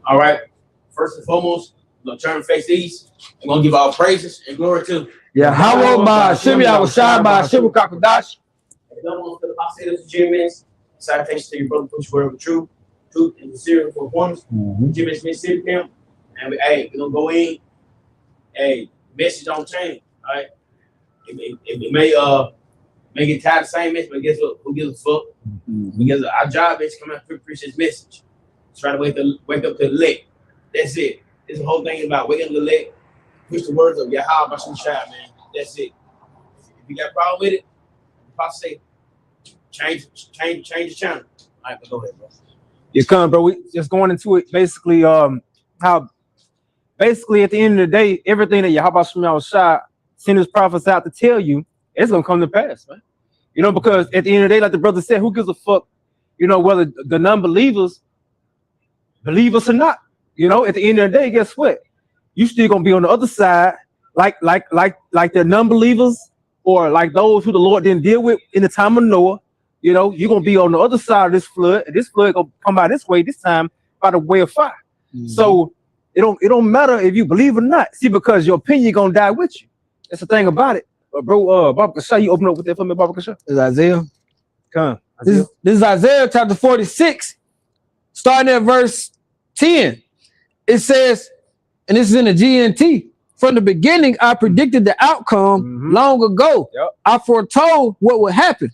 All right. First and foremost, we're going to turn and face east. We're going to give our praises and glory to. Yeah, how about Shimmy? I was shy by Shimmy Kakadash. And don't want to the apostles of GMS. Salutations to your brother, push word of truth and the serial for performance. GMS Mississippi camp. And we're going to go in. Hey, message don't change. All right. It may get tired of the same message, but guess what? Who gives a fuck? Because our job is to come out and preach this message. Try to wake up to the elect. That's it. It's the whole thing about waking up to the elect. Push the words of Yahweh Bashim Shai, man. That's it. If you got a problem with it, the pastor say, change the channel. All right, but go ahead, bro. You come, bro. We just going into it. Basically, how basically at the end of the day, everything that Yahweh Bashim Shai sent his prophets out to tell you, it's gonna come to pass, man. You know, because at the end of the day, like the brother said, who gives a fuck? You know, whether the non-believers believe us or not. You know, at the end of the day, guess what? You still gonna be on the other side, like the non-believers or like those who the Lord didn't deal with in the time of Noah. You know, you're gonna be on the other side of this flood, and this flood gonna come by this way, this time by the way of fire. So it don't matter if you believe or not. See, because your opinion gonna die with you. That's the thing about it. Bro, Baba Kasha, you open up with that for me, Baba Kasha. This is Isaiah. Come. This is Isaiah chapter 46, starting at verse 10. It says, and this is in the GNT, from the beginning, I predicted the outcome long ago. I foretold what would happen.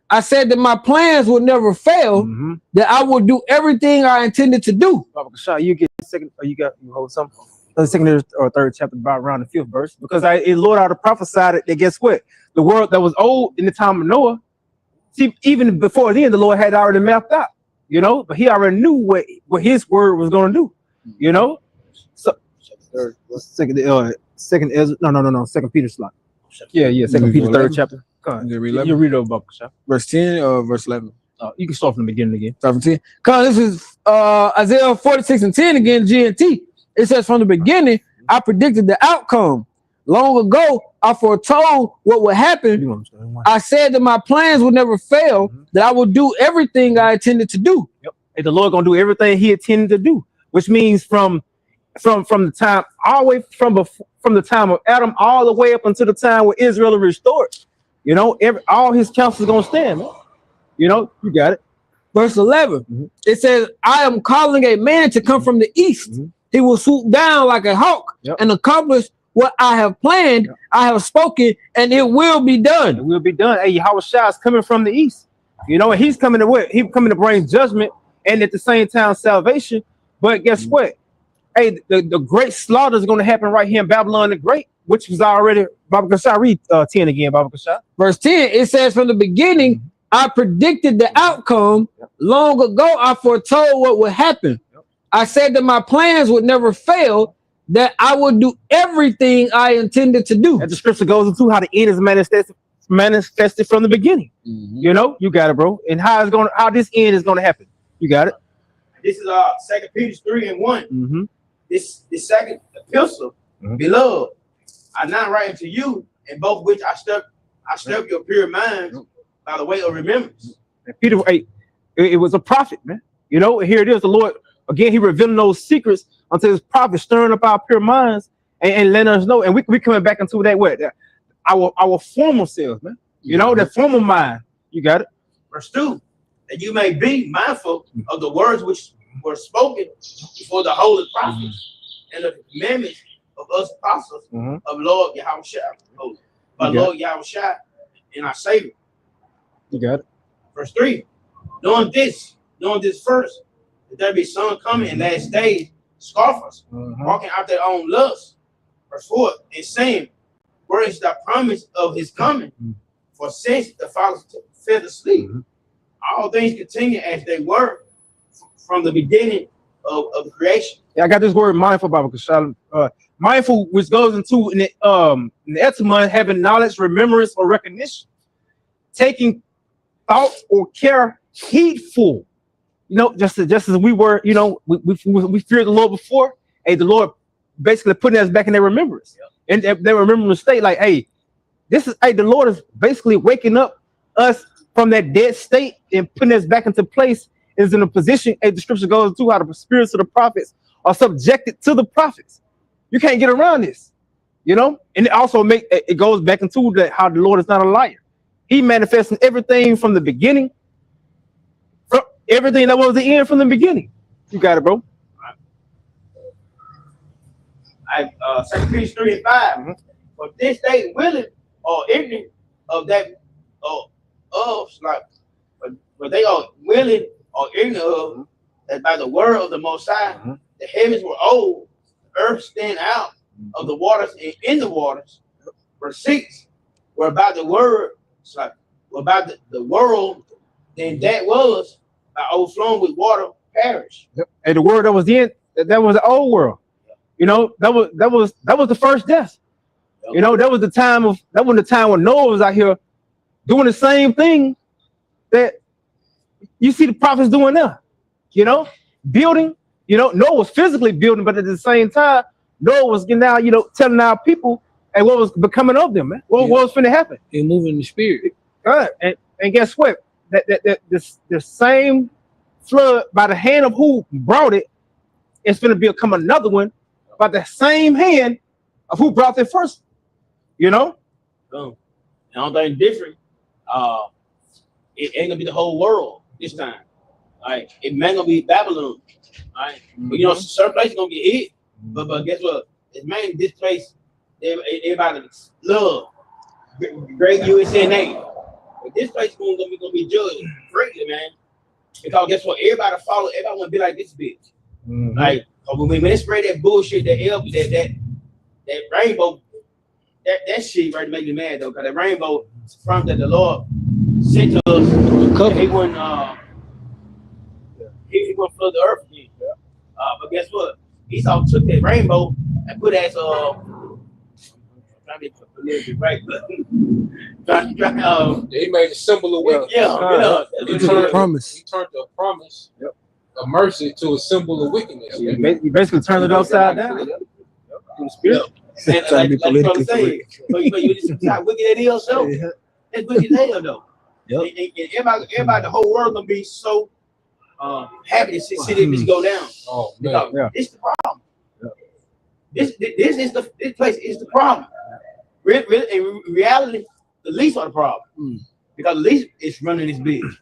I said that my plans would never fail, that I would do everything I intended to do. Baba Kasha, you get second, or you hold something. The second or third chapter, about around the 5th verse, because Lord ought to prophesied that guess what? The world that was old in the time of Noah, see, even before then, the Lord had already mapped out, you know, but he already knew what his word was going to do, you know. So second Peter slot. Yeah, second Peter 3rd chapter. Come on, you read it about verse 10 or verse 11. You can start from the beginning again. 17. Come on, this is Isaiah 46 and 10 again, GNT. It says, from the beginning, I predicted the outcome. Long ago, I foretold what would happen. I said that my plans would never fail, that I would do everything I intended to do. And the Lord gonna do everything he intended to do, which means from the time, all the way from the time of Adam, all the way up until the time where Israel is restored. You know, all his counsel is gonna stand, man. You know, you got it. Verse 11, it says, I am calling a man to come from the east. He will swoop down like a hawk and accomplish what I have planned. I have spoken, and it will be done. It will be done. Hey, Yahweh Shai is coming from the east. You know, and he's coming to what? He's coming to bring judgment and at the same time salvation. But guess what? Hey, the great slaughter is going to happen right here in Babylon the Great, which was already, Baba Kasha, read 10 again, Baba Kasha. Verse 10, it says, from the beginning, I predicted the outcome. Long ago, I foretold what would happen. I said that my plans would never fail, that I would do everything I intended to do. And the scripture goes into how the end is manifested from the beginning. You know, you got it, bro. And how this end is going to happen. You got it. This is 2 Peter 3 and 1. This second epistle, beloved, I now write to you, in both which I stir your pure minds by the way of remembrance. And Peter, it was a prophet, man. You know, here it is, the Lord. Again, he revealing those secrets unto his prophets, stirring up our pure minds and letting us know. And we coming back into that our former selves, man. You know, that former mind. You got it. Verse 2, that you may be mindful of the words which were spoken before the holy prophets and of the commandments of us apostles of Lord Yahweh Shai, Lord Yahweh Shai and our Savior. You got it. Verse 3, knowing this first, that there be some coming in last days, scoffers, walking out their own lusts. Verse 4, and saying, where is the promise of his coming? For since the fathers fell asleep, all things continue as they were from the beginning of the creation. Yeah, I got this word mindful, Baba Kasha. Mindful, which goes into in the Etzman, having knowledge, remembrance, or recognition, taking thought or care heedful. You know, just as we were, you know, we feared the Lord before. Hey, the Lord basically putting us back in their remembrance, and their remembrance state. Like, hey, the Lord is basically waking up us from that dead state and putting us back into place. Is in a position. Hey, the scripture goes to how the spirits of the prophets are subjected to the prophets. You can't get around this, you know. And it also it goes back into how the Lord is not a liar. He manifesting everything from the beginning, from everything that was the end from the beginning. You got it, bro. 2 Peter 3 and 5. Mm-hmm. For this they willing or ignorant of that but they are willing or ignorant of that by the word of the Most High, the heavens were old, the earth stand out of the waters and in the waters. Verse 6, whereby the word, whereby the world, then that was by overflowing with water perish. Yep. And the word that was in that was the old world. You know, that was the first death. Yep. You know, that was the time when Noah was out here doing the same thing that you see the prophets doing now. You know, building. You know, Noah was physically building, but at the same time, Noah was getting out, you know, telling our people and what was becoming of them, man. What was going to happen? They're moving in the spirit. And guess what? The same flood by the hand of who brought it, it's going to become another one by the same hand of who brought it first. You know? The only thing different, it ain't gonna be the whole world this time. Right? It may gonna be Babylon. Right? But you know, certain places gonna get hit. But guess what? It's mainly this place everybody love. Great USA. But this place is gonna be judged greatly, man. Because guess what? Everybody wanna be like this bitch. Like when they spread that bullshit, that rainbow, that shit right make me mad though, because that rainbow from that the Lord sent to us, he wouldn't flood the earth again. But guess what? Esau took that rainbow and put it as he made a symbol of wickedness. He turned a promise of mercy to a symbol of wickedness. He basically turned it upside down. In the spirit. And like I'm saying, but you just see how wicked it is, so it's wicked as hell though. And everybody, the whole world gonna be so happy to see this go down. Oh man, it's the problem. This place is the problem. In reality, the least are the problem because the least is running this business.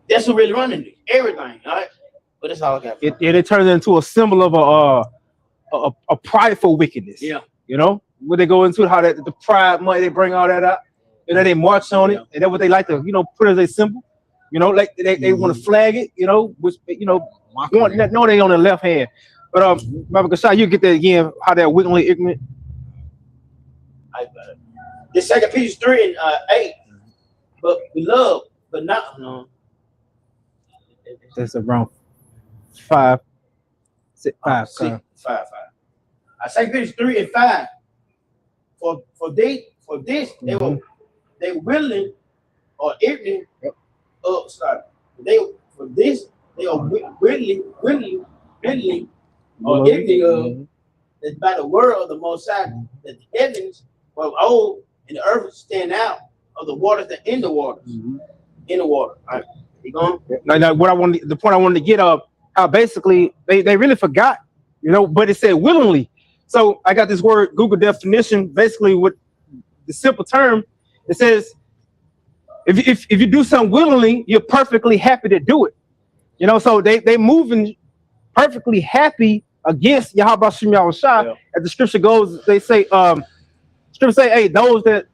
That's who really running it. Everything, all right. But that's all I got. It turns into a symbol of a prideful wickedness. Yeah. You know, when they go into how the pride money, they bring all that out, and then they march on it, and that's what they like to, you know, put as a symbol. You know, like they want to flag it, you know, which, you know, no, they on the left hand. But Baba Kashai, you get that again, how they're wickedly ignorant. This 2 Peter 3 and 8, but we love, but not no. That's around 5. 6, 5. 5. 2 Peter 3 and 5. For this they willing or ignorant. They are willing or ignorant that by the word of the Most High that the heavens were old and the earth stand out of the waters that in the waters. In the water. All right. You going? Now, the point I wanted to get up, how basically they really forgot, you know, but it said willingly. So I got this word Google definition, basically with the simple term, it says if you do something willingly, you're perfectly happy to do it. You know, so they moving perfectly happy against Yahweh Shem Yahushua. As the scripture goes, they say, scripture say, hey, those that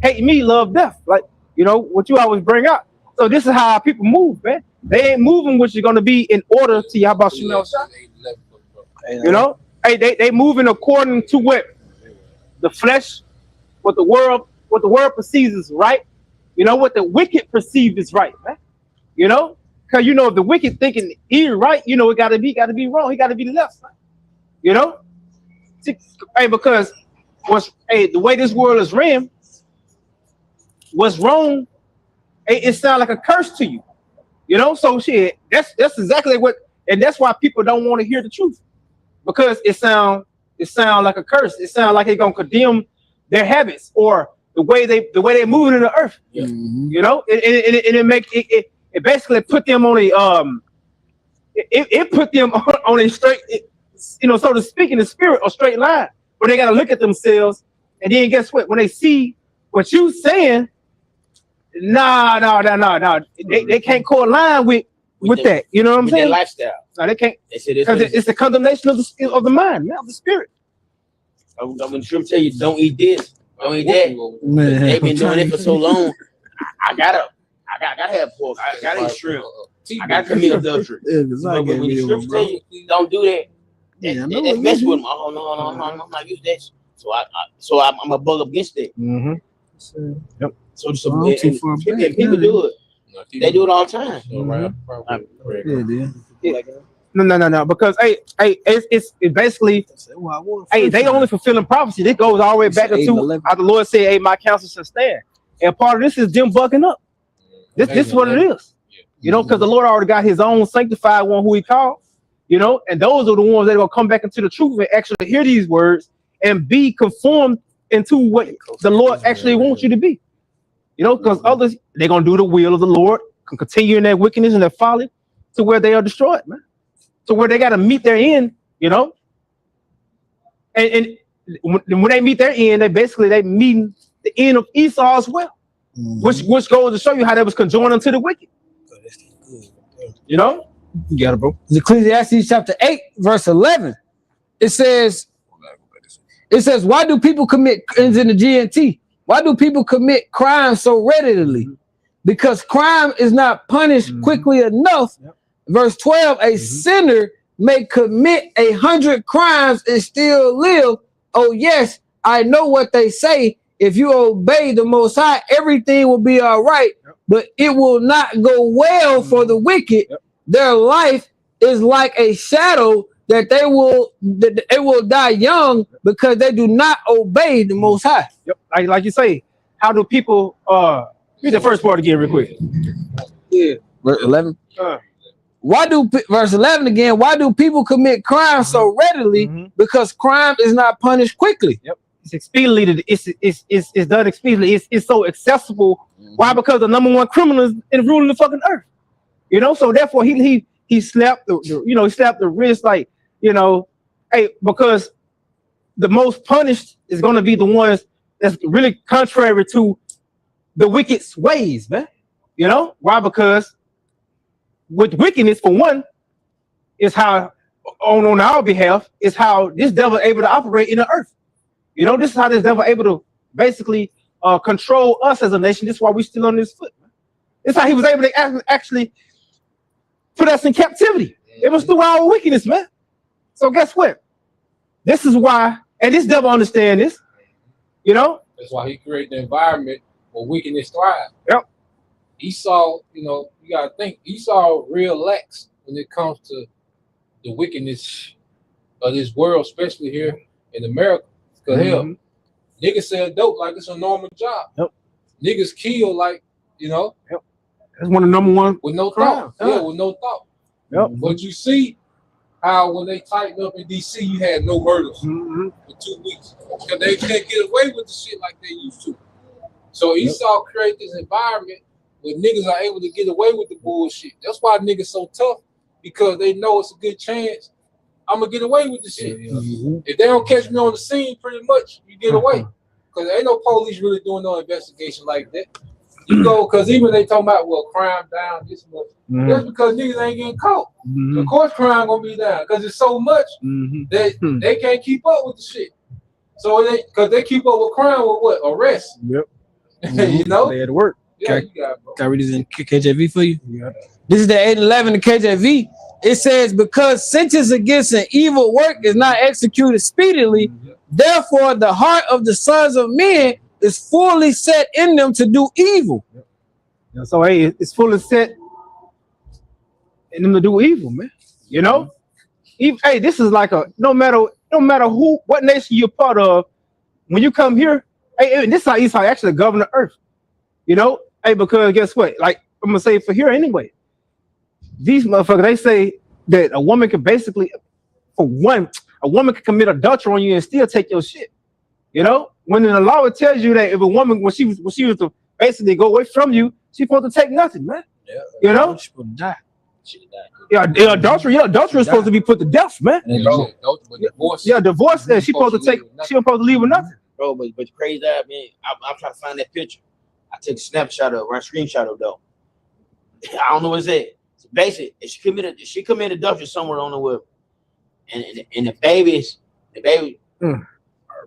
hate me love death. Like, you know, what you always bring up. So this is how people move, man. They ain't moving which is going to be in order to Yahweh Shem Yahushua. You know, hey, they moving according to what the flesh, what the world perceives is right. You know, what the wicked perceive is right, man. You know, because you know if the wicked thinking he right, you know it gotta be wrong. He gotta be left. Man. You know, hey, because the way this world is ran, what's wrong, it sounds like a curse to you. You know, so shit, that's exactly what, and that's why people don't want to hear the truth, because it sound like a curse. It sounds like it's gonna condemn their habits or the way they're moving in the earth. You know, it basically put them on it put them on a straight, so to speak, in the spirit, a straight line where they got to look at themselves, and then guess what? When they see what you saying, no, they can't co-align with that. You know what I'm saying? Their lifestyle. No, they can't. They say this Because it's the condemnation of the mind, man, of the spirit. I'm gonna tell you, don't eat this, don't eat that. Man, They've been doing it for so long. I gotta have pork. I gotta eat shrimp. I gotta commit adultery. But when the scripture tell you don't do that, that's mess with them. Oh no, I'm not using that. So I'm a bug up against that. Mm-hmm. Yep. So people do it. They do it all the time. No. Because it's basically they only fulfilling prophecy. This goes all the way back to how the Lord said, "Hey, my counsel shall stand." And part of this is them bucking up. This is what it is. Because the Lord already got His own sanctified one who He called. And those are the ones that are gonna come back into the truth and actually hear these words and be conformed into what the Lord actually wants you to be. Because others, they're gonna do the will of the Lord, can continue in their wickedness and their folly to where they are destroyed, man. To where they gotta meet their end, And when they meet their end, they meet the end of Esau as well. Which goes to show you how they was conjoined unto the wicked. You got it, bro. Ecclesiastes chapter 8, verse 11. It says, why do people commit crimes in the GNT? Why do people commit crimes so readily? Because crime is not punished quickly enough. Verse 12, a sinner may commit 100 crimes and still live. Oh yes, I know what they say. If you obey the Most High, everything will be all right. But it will not go well for the wicked. Their life is like a shadow that they will die young because they do not obey the Most High. Yep. Like you say, how do people read the first part again real quick? Yeah. Verse 11. Verse 11 again, why do people commit crime so readily? Because crime is not punished quickly. Yep. It's expediently, it's done expediently. It's so accessible. Why? Because the number one criminal is ruling the fucking earth. So therefore he slapped he slapped the wrist like, hey, because the most punished is going to be the ones that's really contrary to the wicked's ways, man. Why? Because with wickedness, for one, is how on our behalf is how this devil able to operate in the earth. This is how this devil able to basically control us as a nation. This is why we're still on this foot, man. This is how he was able to actually put us in captivity. It was through our wickedness, man. So guess what? This is why, and this devil understand this, That's why he created the environment where wickedness thrives. Yep. Esau, you gotta think, Esau real lax when it comes to the wickedness of this world, especially here in America. Because hell, niggas sell dope like it's a normal job. Yep. Niggas kill like, Yep. That's one of the number one with no thought. Yeah, with no thought. Yep. But you see how when they tightened up in DC, you had no murders for 2 weeks. Because they can't get away with the shit like they used to. So Esau created this environment where niggas are able to get away with the bullshit. That's why niggas so tough, because they know it's a good chance I'm gonna get away with the shit. If they don't catch me on the scene, pretty much you get away. Because ain't no police really doing no investigation like that. You go, because even they talking about, well, crime down this much. That's because niggas ain't getting caught. Of course crime gonna be down because it's so much that they can't keep up with the shit. So because they keep up with crime with what? Arrest. Yep. They had to work. Yeah, you got it, bro. Can I read this in KJV for you? Yeah. This is the 811 in KJV. It says, because sentence against an evil work is not executed speedily, therefore the heart of the sons of men is fully set in them to do evil. So hey, it's fully set in them to do evil, man. Hey, this is like no matter what nation you're part of, when you come here, hey, this is how Esau actually govern the earth. Hey, because guess what? Like I'm gonna say for here anyway. These motherfuckers, they say that a woman can basically, for one, a woman can commit adultery on you and still take your shit. When the law tells you that if a woman, when she was to basically go away from you, she's supposed to take nothing, man. She's supposed to die. Yeah, adultery is supposed to be put to death, man. Yeah, divorce. She supposed to take. She don't supposed to leave with nothing. Bro, but crazy that man. I'm trying to find that picture. I took a snapshot of, or a screenshot of though. I don't know what it's at. So basically, she committed adultery somewhere on the web, and the baby. I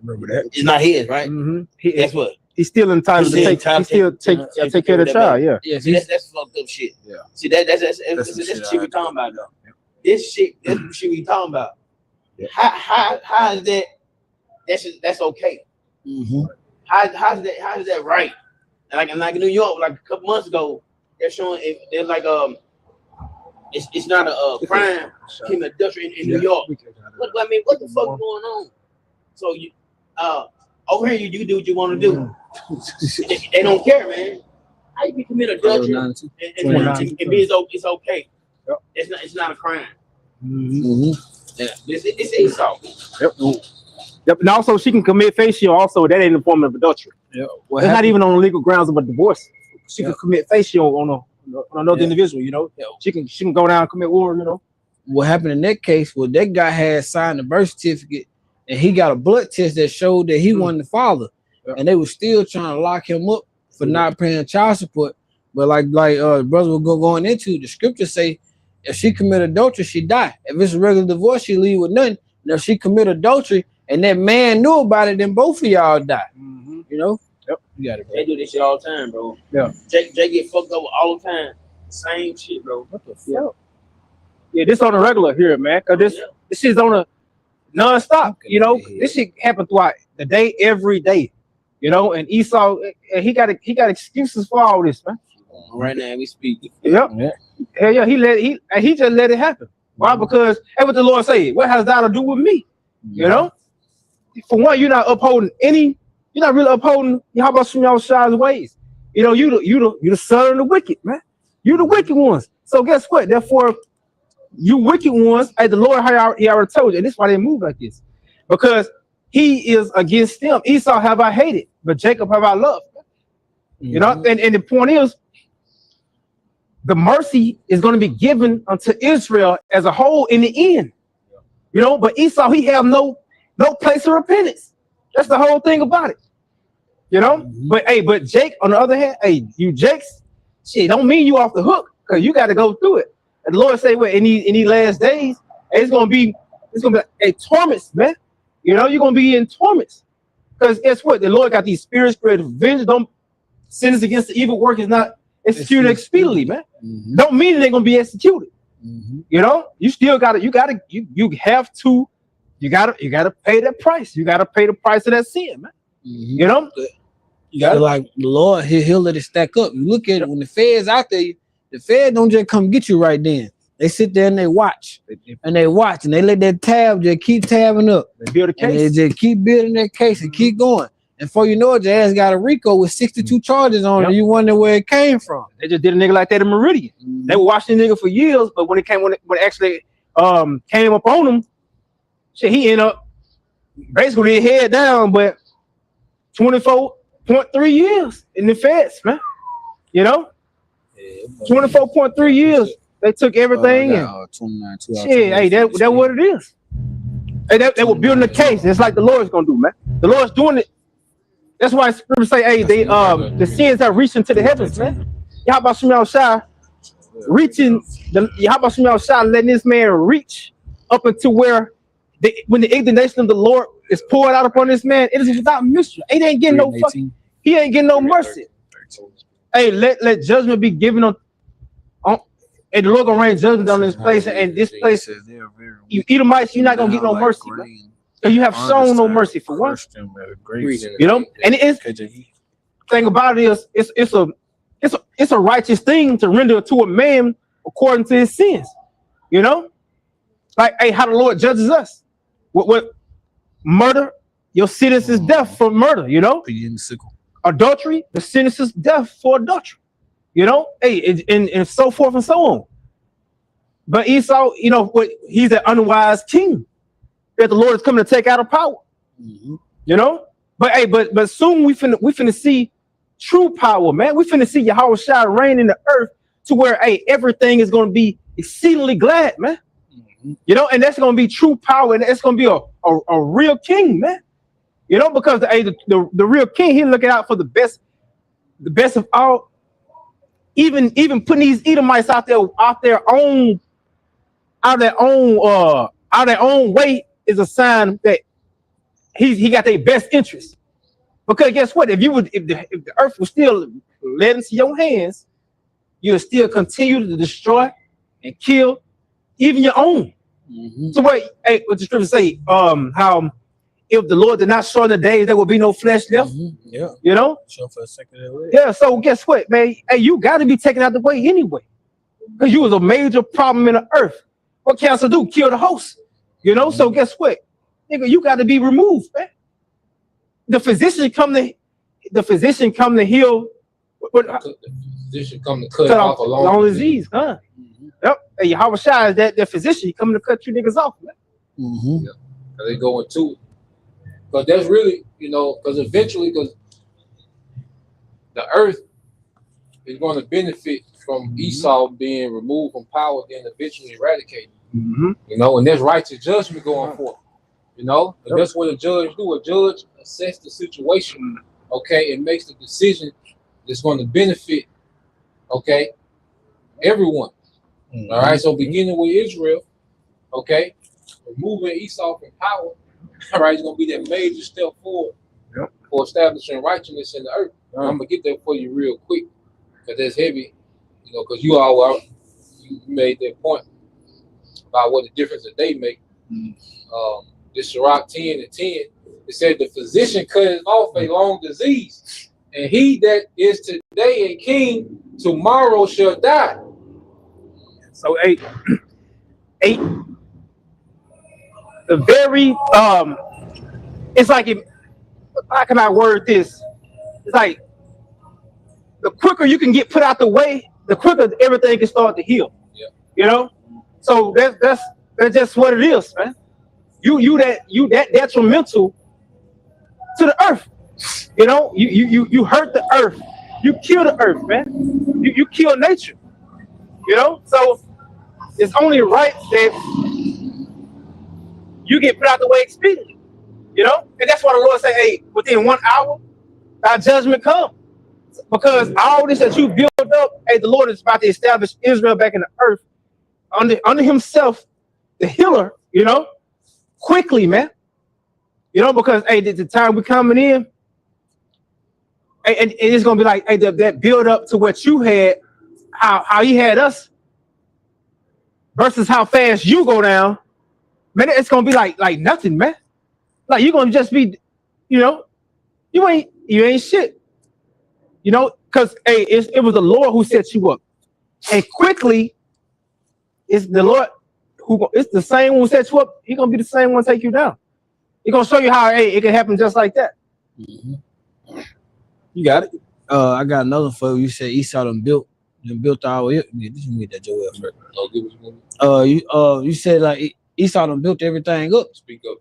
remember that. It's not his, right? Mm-hmm. Guess what? He's still entitled to take care of the child. Yeah. Yeah. See, that's fucked up shit. Yeah. See, that's shit we talking about though. Yeah. This shit we talking about. Yeah. How is that? That's okay. Mm-hmm. How is that right? Like in New York, like a couple months ago, they're showing they're like it's not a crime committing adultery in New York. What the fuck going on? So you over here you do what you want to do. They don't care, man. How you can commit adultery and be it's okay. Yep. It's not a crime. Mm-hmm. Yeah, it's Esau. Yep. And also she can commit facial. Also, that ain't a form of adultery. Yeah. It's not even on the legal grounds of a divorce. She can commit facial on another individual. You know, she can go down and commit war. You know, what happened in that case was that guy had signed a birth certificate and he got a blood test that showed that he wasn't the father, and they were still trying to lock him up for not paying child support. But like brother was going into the scriptures say, if she commit adultery, she die. If it's a regular divorce, she leave with nothing. Now if she commit adultery and that man knew about it, then both of y'all die. Mm-hmm. You know? Yep. You got it, bro. They do this shit all the time, bro. Yeah. Jay get fucked up all the time. Same shit, bro. What the fuck? Yeah, this on the regular here, man. Cause this shit's on a non-stop. You know, this shit happen throughout the day, every day. You know, and Esau, he got excuses for all this, man. Right now we speak. Yep. Yeah. Hell yeah, he just let it happen. Why? Because that's what the Lord said. What has that to do with me? You know, for one, you're not really upholding Yahweh's ways. You know, you the son of the wicked, man. You the wicked ones. So guess what? Therefore, you wicked ones, the Lord he already told you, and this is why they move like this. Because he is against them. Esau have I hated, but Jacob have I loved. You know, and the point is, the mercy is going to be given unto Israel as a whole in the end. You know, but Esau, he have no place of repentance. That's the whole thing about it. You know, but Jake, on the other hand, you Jakes, shit, don't mean you off the hook, because you got to go through it. And the Lord say, well, in these last days, it's gonna be a torments, man. You know, you're gonna be in torments. Because guess what? The Lord got these spirits, spirit of vengeance. Don't sins against the evil work is not executed expediently, man. Mm-hmm. Don't mean they're gonna be executed. Mm-hmm. You know, you still gotta pay that price. You gotta pay the price of that sin, man. Mm-hmm. You know, you gotta like the Lord, he'll let it stack up. You look at it when the feds out there, the feds don't just come get you right then. They sit there and they watch, and they let that tab just keep tabbing up. They build a case. And they just keep building that case and keep going. And before you know it, your ass got a RICO with 62 charges on it. And you wonder where it came from. They just did a nigga like that in Meridian. Mm-hmm. They were watching the nigga for years, but when it actually came up on him, shit, he ended up basically head down, but 24.3 years in the feds, man. You know, 24.3 years. They took everything and 29, shit. Hey, that's what it is. Hey, they were building a case. It's like the Lord's gonna do, man. The Lord's doing it. That's why scriptures say, hey, the sins have reached into the heavens, man. Yahweh Shemel Shai letting this man reach up into where when the indignation of the Lord is poured out upon this man, it is without mystery. He ain't getting no fucking, he ain't getting no mercy. Hey, let judgment be given on and the Lord gonna rain judgment on this place, and this place, you Edomites, you're not gonna get no mercy, because you have shown no mercy for one. You know, and it's thing about it is it's a righteous thing to render to a man according to his sins. You know, like how the Lord judges us. What murder? Your sentence is death for murder. You know, adultery, the sentence is death for adultery. You know, and so forth and so on. But Esau, you know what? He's an unwise king that the Lord is coming to take out of power. Mm-hmm. You know, but soon we finna see true power, man. We finna see Yahweh Shai reign in the earth to where hey, everything is going to be exceedingly glad, man. You know, and that's going to be true power, and it's going to be a real king, man. You know, because the real king, he looking out for the best of all. Even putting these Edomites out their own way is a sign that he got their best interest. Because guess what? If the earth was still led into your hands, you'll still continue to destroy and kill even your own. So what the scripture say? How if the Lord did not shorten the days, there will be no flesh left. Yeah. You know? Sure for a second. Yeah. So guess what, man? Hey, you got to be taken out the way anyway, because you was a major problem in the earth. What cancer do? Kill the host. You know. So guess what, nigga? You got to be removed, man. The physician come to heal. The physician come to cut off a long disease, huh? Yep. Hey, Yahweh Shai is that the physician. He coming to cut you niggas off, man. Yeah. They go into it. But that's really, you know, because eventually, because the earth is going to benefit from Esau being removed from power, then eventually eradicated. You know, and there's righteous judgment going forth. You know, and that's what a judge do. A judge assess the situation, okay, and makes the decision that's going to benefit, okay, everyone. All right. So beginning with Israel, okay, removing Esau from power. All right, it's gonna be that major step forward for establishing righteousness in the earth. I'm gonna get that for you real quick, because that's heavy, you know, because you made that point about what the difference that they make. This Sirach 10 and 10, it said the physician cut off a long disease, and he that is today a king, tomorrow shall die. So eight. The very it's like how can I word this? It's like the quicker you can get put out the way, the quicker everything can start to heal. Yeah. You know, so that's just what it is, man. You that detrimental to the earth. You know, you hurt the earth, you kill the earth, man. You kill nature. You know, so it's only right that you get put out the way expediently, you know? And that's why the Lord say, hey, within 1 hour, our judgment comes. Because all this that you build up, hey, the Lord is about to establish Israel back in the earth under himself, the healer, you know, quickly, man. You know, because, hey, the time we're coming in, and it's going to be like, hey, that build up to what you had, how he had us, versus how fast you go down. Man, it's gonna be like nothing, man. Like you're gonna just be, you know, you ain't shit. You know, because hey, it was the Lord who set you up, and quickly, it's the Lord it's the same one who set you up. He's gonna be the same one take you down. He's gonna show you how hey, it can happen just like that. You got it. I got another for you. You said Esau done built all. Yeah, this is that Joel first. You said like Esau done built everything up. Speak up.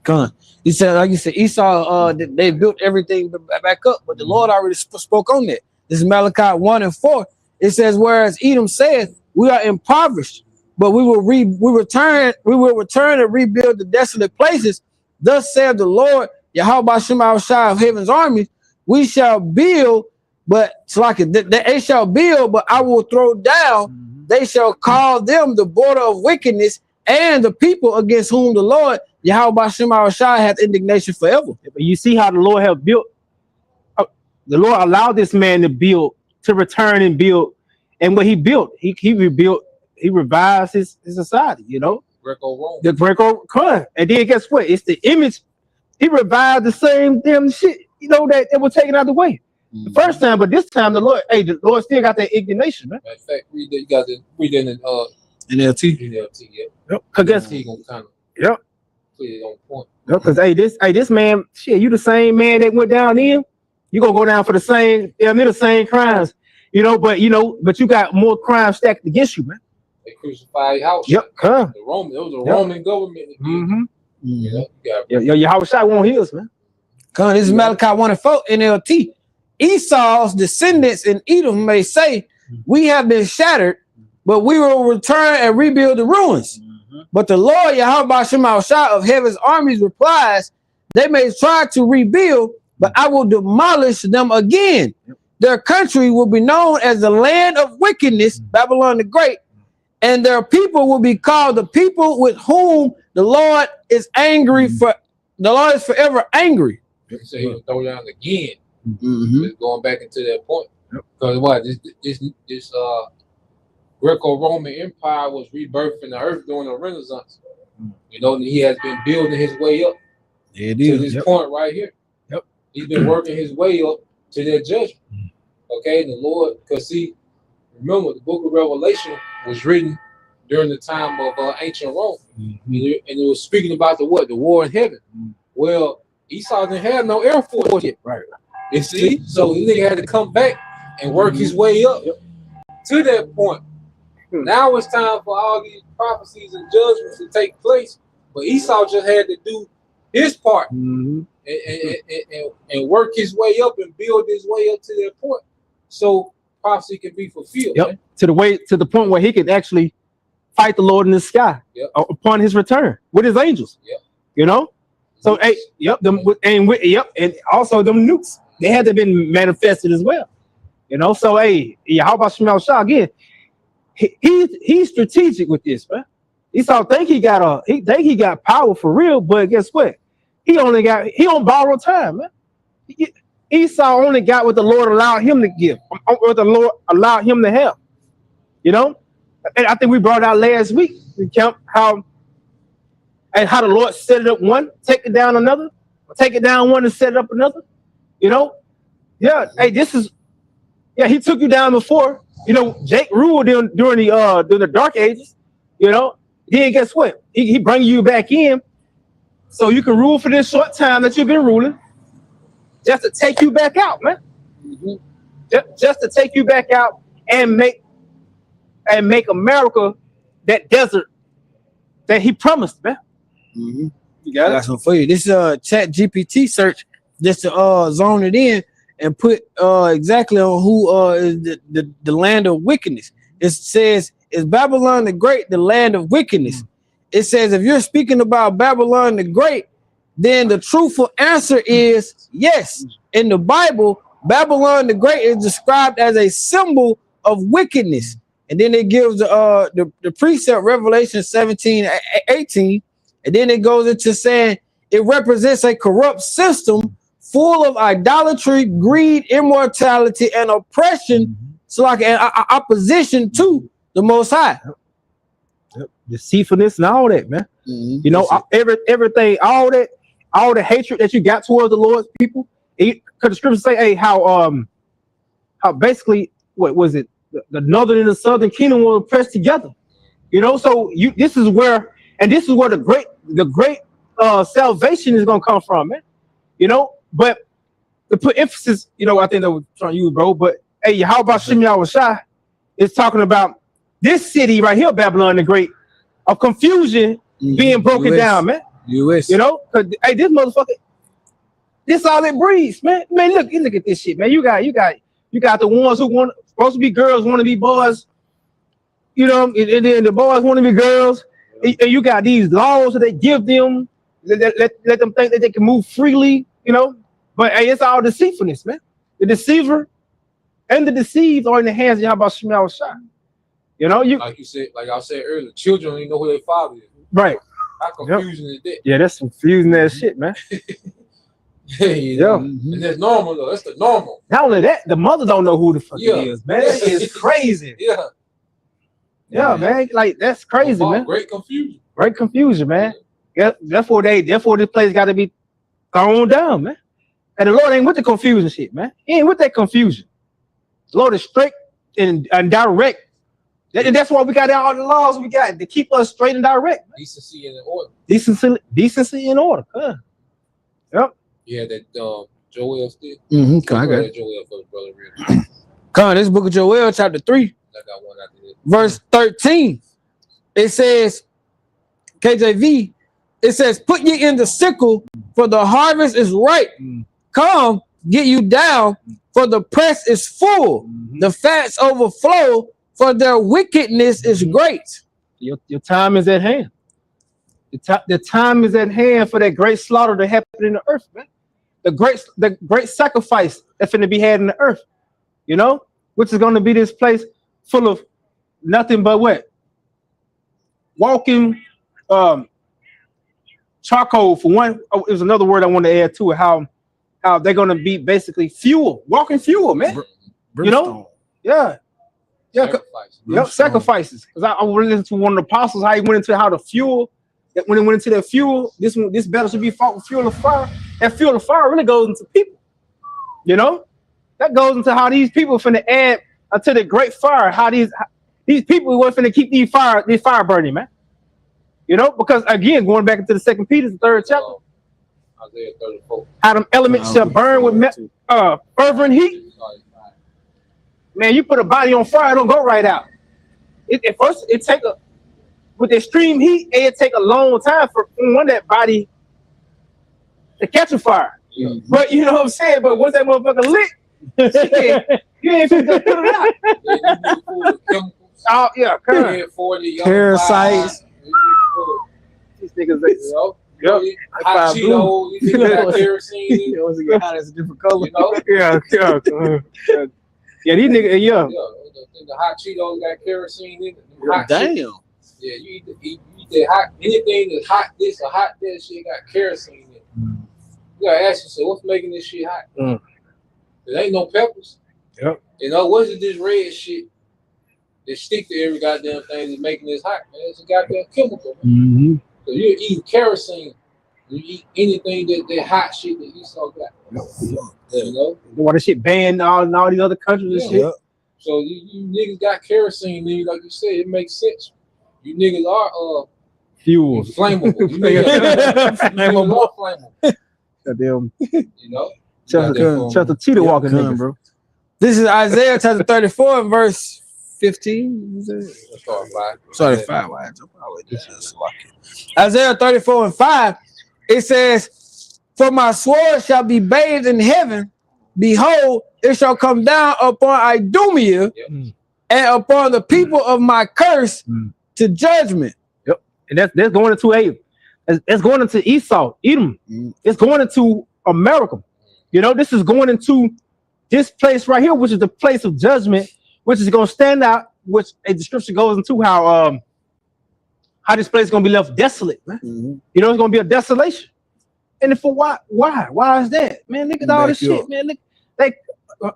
Come. You said, like you said, Esau, they built everything back up, but the Lord already spoke on that. This is Malachi 1 and 4. It says, whereas Edom said, we are impoverished, but we will return and rebuild the desolate places. Thus said the Lord, Yahweh Shema Shai of heaven's armies, we shall build, but it's like they shall build, but I will throw down. They shall call them the border of wickedness, and the people against whom the Lord Yahweh Shema Shai hath indignation forever. But you see how the Lord have built. The Lord allowed this man to return and build, and what he built, he rebuilt, he revised his society. You know, Greco-Roman. The Greco-Roman, and then guess what? It's the image. He revived the same damn shit. You know that it was taken out of the way the first time, but this time the Lord still got that indignation, man. Matter of fact, you got to read that in NLT. Yeah. Yep. Cause guess he gonna kind of yep. put it on point. Yep. Cause this man, shit, you the same man that went down in. You gonna go down for the same crimes, you know. But you got more crimes stacked against you, man. They crucified your house. Yep. Come. It was a Roman government. Yahweh Shai won't heal us, man. Come. This is Malachi 1 and 4 NLT. Esau's descendants in Edom may say, We have been shattered, but we will return and rebuild the ruins. But the Lord Yahweh Shema Shah of heaven's armies replies, they may try to rebuild, but I will demolish them again. Their country will be known as the land of wickedness, Babylon the Great, and their people will be called the people with whom the Lord is angry for. The Lord is forever angry. So he'll throw down again. Just going back into that point. Because what this Greco-Roman Empire was rebirthing the earth during the Renaissance. You know, and he has been building his way up to this point right here. He's been working his way up to that judgment. Okay, and the Lord, because see, remember the book of Revelation was written during the time of ancient Rome. And it was speaking about the war in heaven. Well, Esau didn't have no Air Force yet. Right. You see? So he nigga had to come back and work his way up to that point. Now it's time for all these prophecies and judgments to take place. But Esau just had to do his part and work his way up and build his way up to that point, so prophecy can be fulfilled. To the point where he could actually fight the Lord in the sky upon his return with his angels. You know, so and also them nukes, they had to been manifested as well. You know, so how about Shemel Shah again? He's strategic with this, man. Esau think he got power for real, but guess what? He on borrowed time, man. Esau only got what the Lord allowed him to give, what the Lord allowed him to have. You know, and I think we brought out last week how the Lord set it up one, take it down another, take it down one and set it up another. You know, he took you down before. You know, Jake ruled during the Dark Ages. You know, then guess what? He bring you back in, so you can rule for this short time that you've been ruling, just to take you back out, man. Just to take you back out and make America that desert that he promised, man. You got it? Got something for you. This Chat GPT search just to zone it in and put exactly on who is the land of wickedness. It says, is Babylon the Great the land of wickedness? It says, if you're speaking about Babylon the Great, then the truthful answer is yes. In the Bible, Babylon the Great is described as a symbol of wickedness. And then it gives the precept Revelation 17:18, and then it goes into saying it represents a corrupt system full of idolatry, greed, immortality, and oppression. So like an opposition to the Most High. Deceitfulness and all that, man. You know, everything, all the hatred that you got towards the Lord's people. Because the scriptures say, how basically, what was it? The northern and the southern kingdom were pressed together. You know, so this is where the great salvation is gonna come from, man. You know, but to put emphasis, you know, I think that was trying to use, bro. But how about Shemel Shah is talking about this city right here, Babylon the Great, of confusion being broken down, man. You know, because this motherfucker, this all it breeds, man. Man, look at this shit, man. You got the ones who supposed to be girls want to be boys, you know, and then the boys want to be girls, and you got these laws that they give them, let them think that they can move freely, you know. But it's all deceitfulness, man. The deceiver and the deceived are in the hands of Yahweh Shemel Shah. You know, like you said, like I said earlier, children don't even know who their father is. Right. How confusing is that? Yeah, that's confusing ass shit, man. And that's normal though. That's the normal. Not only that, the mother don't know who the fuck it is, man. That is crazy. Yeah, man. Like that's crazy, man. Great confusion. Great confusion, man. Yeah, therefore this place got to be thrown down, man. And the Lord ain't with the confusion shit, man. He ain't with that confusion. The Lord is straight and direct. And that's why we got all the laws we got to keep us straight and direct. Decency and order. Decency and order. Yep. Yeah, that Joel still. I got it. Joel for the brother real. Come on, this book of Joel, chapter 3, I got one after this. verse 13. It says, KJV, it says, put ye in the sickle, for the harvest is ripe. Come, get you down, for the press is full. The fats overflow, for their wickedness is great. Your time is at hand. The time is at hand for that great slaughter to happen in the earth, man. The great sacrifice that's going to be had in the earth, you know, which is going to be this place full of nothing but what? Walking charcoal for one. Oh, it was another word I wanted to add to it. How they're going to be basically fuel, walking fuel, man. You know, yeah. Sacrifices. Because I listened to one of the apostles how he went into how the fuel. When it went into that fuel, this battle should be fought with fuel of fire. That fuel of fire really goes into people. You know, that goes into how these people finna add unto the great fire. How these people were finna keep these fire burning, man. You know, because again, going back into the 2 Peter, the 3rd chapter, Isaiah 34. how them elements shall burn with fervent heat. Man, you put a body on fire, it don't go right out. At first, it take with extreme heat, it take a long time for one that body to catch a fire. Yeah. But you know what I'm saying? But once that motherfucker lit, shit, you ain't finna put it out. Oh yeah, Parasites. These niggas, Hot Cheetos, you got kerosene in it. Once it get hot, it's a different color. You know? Yeah, these niggas, yeah. The hot Cheetos got kerosene in it. Damn. Shit. Yeah, you eat that hot, anything that's hot this or hot that shit got kerosene in it. You gotta ask yourself, what's making this shit hot? There ain't no peppers. Yep. You know, what's this red shit that stick to every goddamn thing that's making this hot, man? It's a goddamn chemical, man. So you eat kerosene, you eat anything that hot shit that Esau got. You know? Why this shit banned in all these other countries and shit. Yep. So you niggas got kerosene in you, like you said, it makes sense. You niggas are Fuel. flammable. You niggas are flammable. Goddamn. You know? Chester Cheetah walking niggas, bro. This is Isaiah chapter 34 and verse 15. Sorry, 5. Isaiah 34 and 5. It says, for my sword shall be bathed in heaven. Behold, it shall come down upon Idumea and upon the people of my curse to judgment. Yep. And that's going into it's going into Esau, Edom. It's going into America. You know, this is going into this place right here, which is the place of judgment, which is going to stand out, which a description goes into how this place is going to be left desolate, man. You know, it's going to be a desolation. And for why is that, man? Look at all this shit, man. Look, like,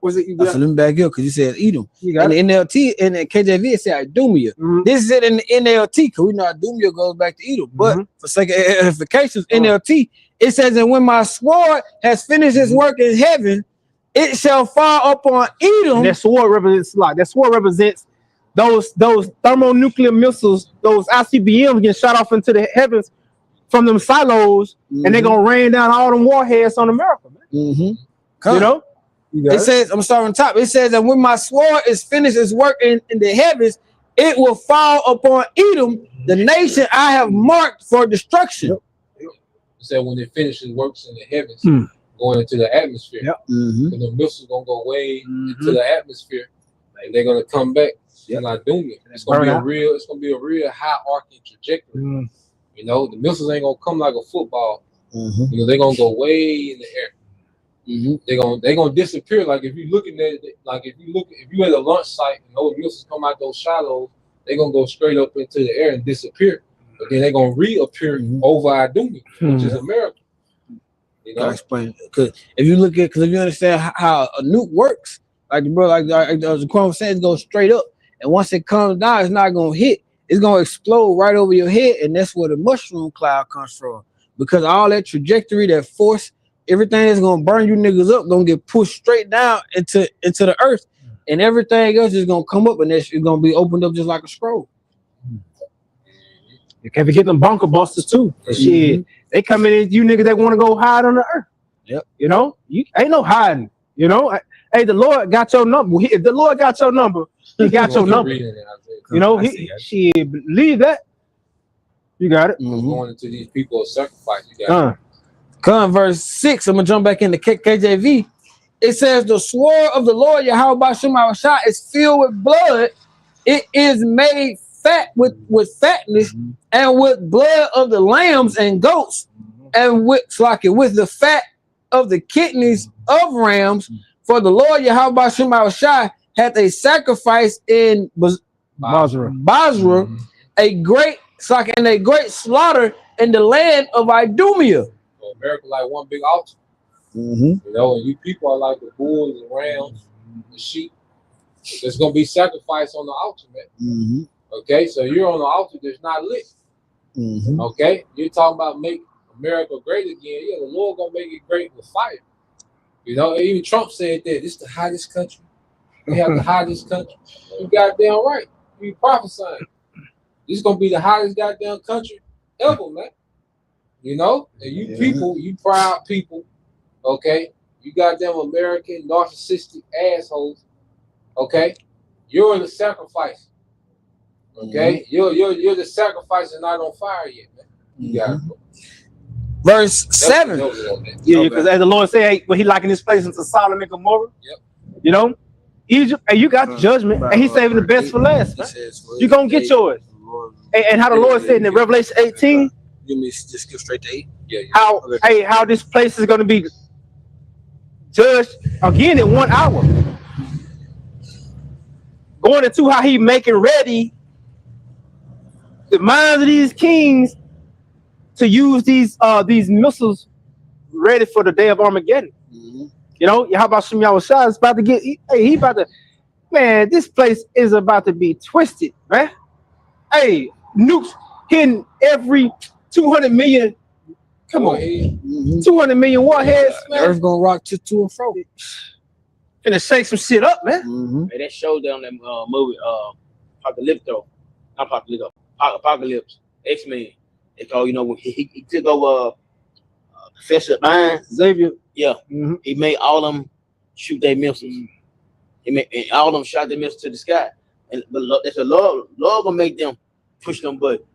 was it? Let me back up because you said Edom. And the NLT and the KJV it said Idumea. This is it in the NLT because we know Idumea goes back to Edom. But for sake of edification, NLT it says, and when my sword has finished its work in heaven, it shall fall upon Edom. And that sword represents like that sword represents those thermonuclear missiles, those ICBMs getting shot off into the heavens from them silos, and they're gonna rain down all them warheads on America, man. You know, it says, I'm starting on top. It says that when my sword is finished its work in the heavens, it will fall upon Edom, the nation I have marked for destruction. It said when it finishes works in the heavens, going into the atmosphere, and the missiles gonna go way into the atmosphere, and they're gonna come back. And I doom it. It's gonna be a real high arcing trajectory. You know, the missiles ain't gonna come like a football. You know, they're gonna go way in the air. They're gonna disappear. Like if you're looking at it, like if you at a launch site and those missiles come out those shallows, they're gonna go straight up into the air and disappear. But then they're gonna reappear over Idumea, which is America. You know, explain because if you look at if you understand how a nuke works, like the bro, like the Quran was saying, it goes straight up, and once it comes down, it's not gonna hit. It's gonna explode right over your head, and that's where the mushroom cloud comes from. Because all that trajectory, that force, everything that's gonna burn you niggas up, gonna get pushed straight down into the earth, and everything else is gonna come up, and it's gonna be opened up just like a scroll. You can't forget them bunker busters too. Shit, they coming in, you niggas that want to go hide on the earth. Yep. You know, you ain't no hiding. You know, hey, the Lord got your number. If the Lord got your number, He got your number. You know, she believe that. You got it. Going into these people of sacrifice. You got Come verse 6. I'm gonna jump back into KJV. it says the sword of the Lord Yahweh Shema Shah is filled with blood. It is made fat with fatness and with blood of the lambs and goats and with the fat of the kidneys of rams. For the Lord Yahweh Shema Shah hath a sacrifice in Basra, a great slaughter in the land of Idumea. So America like one big altar. You know, and you people are like the bulls, the rams, the sheep. There's gonna be sacrifice on the altar, man. Okay, so you're on the altar that's not lit. Okay, you're talking about make America great again. Yeah, the Lord gonna make it great with fire. You know, even Trump said that this is the hottest country. We have the hottest country. You goddamn right. You prophesying. This is gonna be the hottest goddamn country ever, man. You know, and you people, you proud people. Okay, you goddamn American narcissistic assholes. Okay, you're in the sacrifice. Okay, you're the sacrifice and not on fire yet, man. You got it, bro. Verse 7. Yeah, because as the Lord said, hey, when He likened this place into Sodom and Gomorrah, you know, Egypt, and you got judgment, and He's saving the best for last. Man. You're gonna get yours. And how the Lord said in Revelation 18, Give me just skip straight to 8. How this place is gonna be judged again in 1 hour. Going into how He making ready the minds of these kings to use these missiles ready for the day of Armageddon. You know, Yahweh Shem Yahushua is about to get. He about to. Man, this place is about to be twisted, man. Hey, nukes hitting every 200 million. Come on, 200 million warheads, man. The earth gonna rock to and fro. Finna shake some shit up, man. Hey, that showed down that movie, Apocalypse, X-Men. They call, you know, when he took over Professor Bynes, Xavier. Yeah, he made all of them shoot their missiles. He made and all of them shot their missiles to the sky. And but that's a Lord gonna make them push them buttons.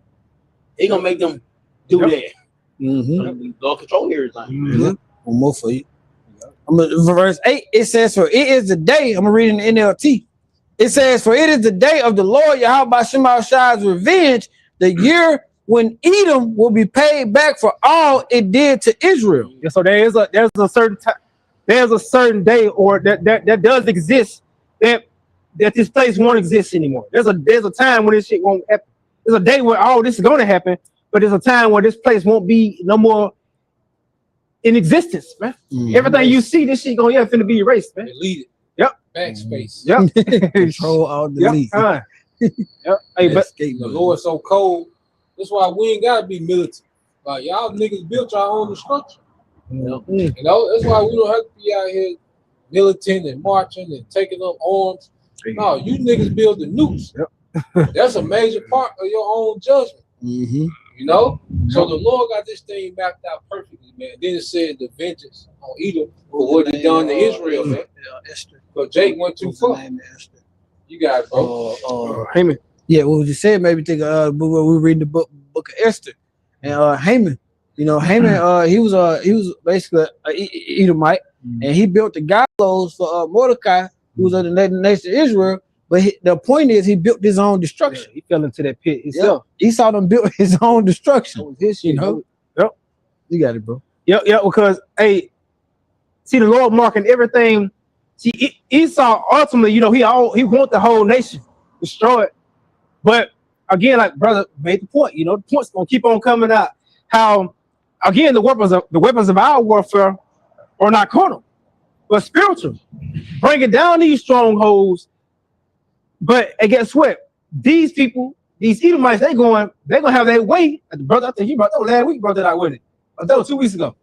He gonna make them do that. Lord control everything. One more for you. Verse 8, it says, for it is the day, I'm reading the NLT. It says, for it is the day of the Lord Yahweh Shema Shai's revenge, the year when Edom will be paid back for all it did to Israel. Yeah, so there's a certain time, there's a certain day, or that does exist, that this place won't exist anymore. There's a time when this shit won't happen. There's a day where all this is going to happen, but there's a time where this place won't be no more in existence, man. Everything you see, this shit finna be erased, man. Delete it. Yep. Backspace. Yep. Control all delete. Yep. Hey, but the Lord so cold. That's why we ain't gotta be militant. Like y'all niggas built your own destruction. You know, that's why we don't have to be out here militant and marching and taking up arms. No, you niggas build the nukes. That's a major part of your own judgment. You know? So the Lord got this thing mapped out perfectly, man. Then it said the vengeance on Edom for what he done to Israel, man. Esther. But Jake went too far. You got it, bro. Haman. Yeah, what you said made me think of we were reading the book of Esther. And Haman, you know, Haman, he was basically an Edomite, and he built the gallows for Mordecai, who was of the nation of Israel. But the point is, he built his own destruction. He fell into that pit himself. He saw them build his own destruction. That was his shit, you know. Yep. You got it, bro. Yep. Because see the Lord marking everything. See, Esau ultimately, you know, he want the whole nation destroyed. But again, like brother made the point, you know, the point's gonna keep on coming out. How again the weapons of our warfare are not carnal, but spiritual. Bringing down these strongholds. But and guess what? These people, these Edomites, they're gonna have their way. The brother, I think you brought that last week, brought that out with it. That was 2 weeks ago.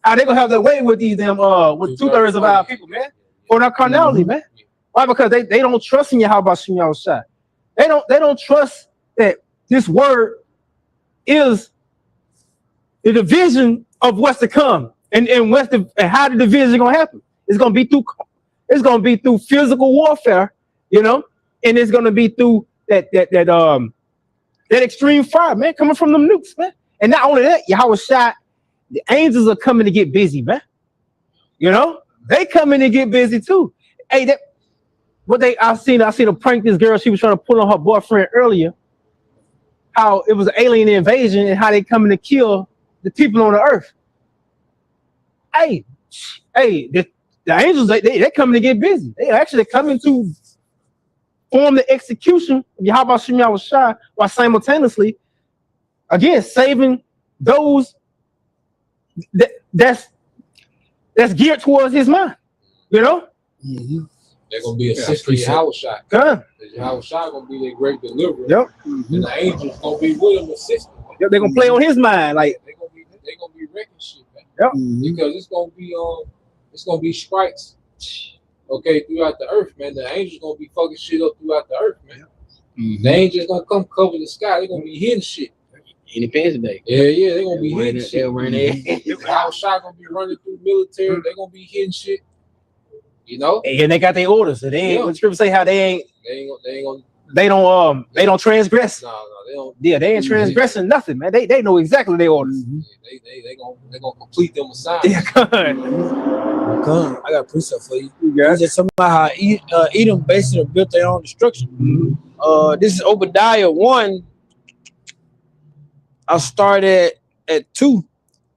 How they gonna have their way with these with 2/3 of our people, man, for their carnality, man. Why? Because they don't trust in Yahweh Shem Yahushua. They don't trust that this word is the division of what's to come, and how the division gonna happen. It's gonna be through physical warfare, you know, and it's gonna be through that extreme fire, man, coming from them nukes, man. And not only that, Yahweh shot, the angels are coming to get busy, man. You know, They come in and get busy too. Hey, I seen a prank this girl. She was trying to pull on her boyfriend earlier. How it was an alien invasion and how they coming to kill the people on the earth. Hey, the angels they coming to get busy. They actually coming to form the execution of Yahweh Shem Yahushua while simultaneously, again, saving those that's geared towards his mind. You know? Mm-hmm. They're gonna be assisting Yahushua. Yahushua gonna be their great deliverer. Yep. And the angels gonna be with them assisting. Yep, they're gonna play on his mind, like they gonna be wrecking shit, man. Yep. Because it's gonna be strikes, okay, throughout the earth, man. The angels gonna be fucking shit up throughout the earth, man. The angels gonna come cover the sky. They're gonna be hitting shit. Independence Day. Yeah, they're gonna be hitting shit. They'll run there. Yahushua gonna be running through military. They're gonna be hitting shit. You know, and they got their orders. So they ain't. What scripture say? How they don't transgress. No, they don't. Yeah, they ain't transgressing nothing, man. They know exactly their orders. They gonna complete them assignments. Yeah, God. I got a precept for you. It's just something about how Edom basically built their own destruction. This is Obadiah 1. I'll start at 2.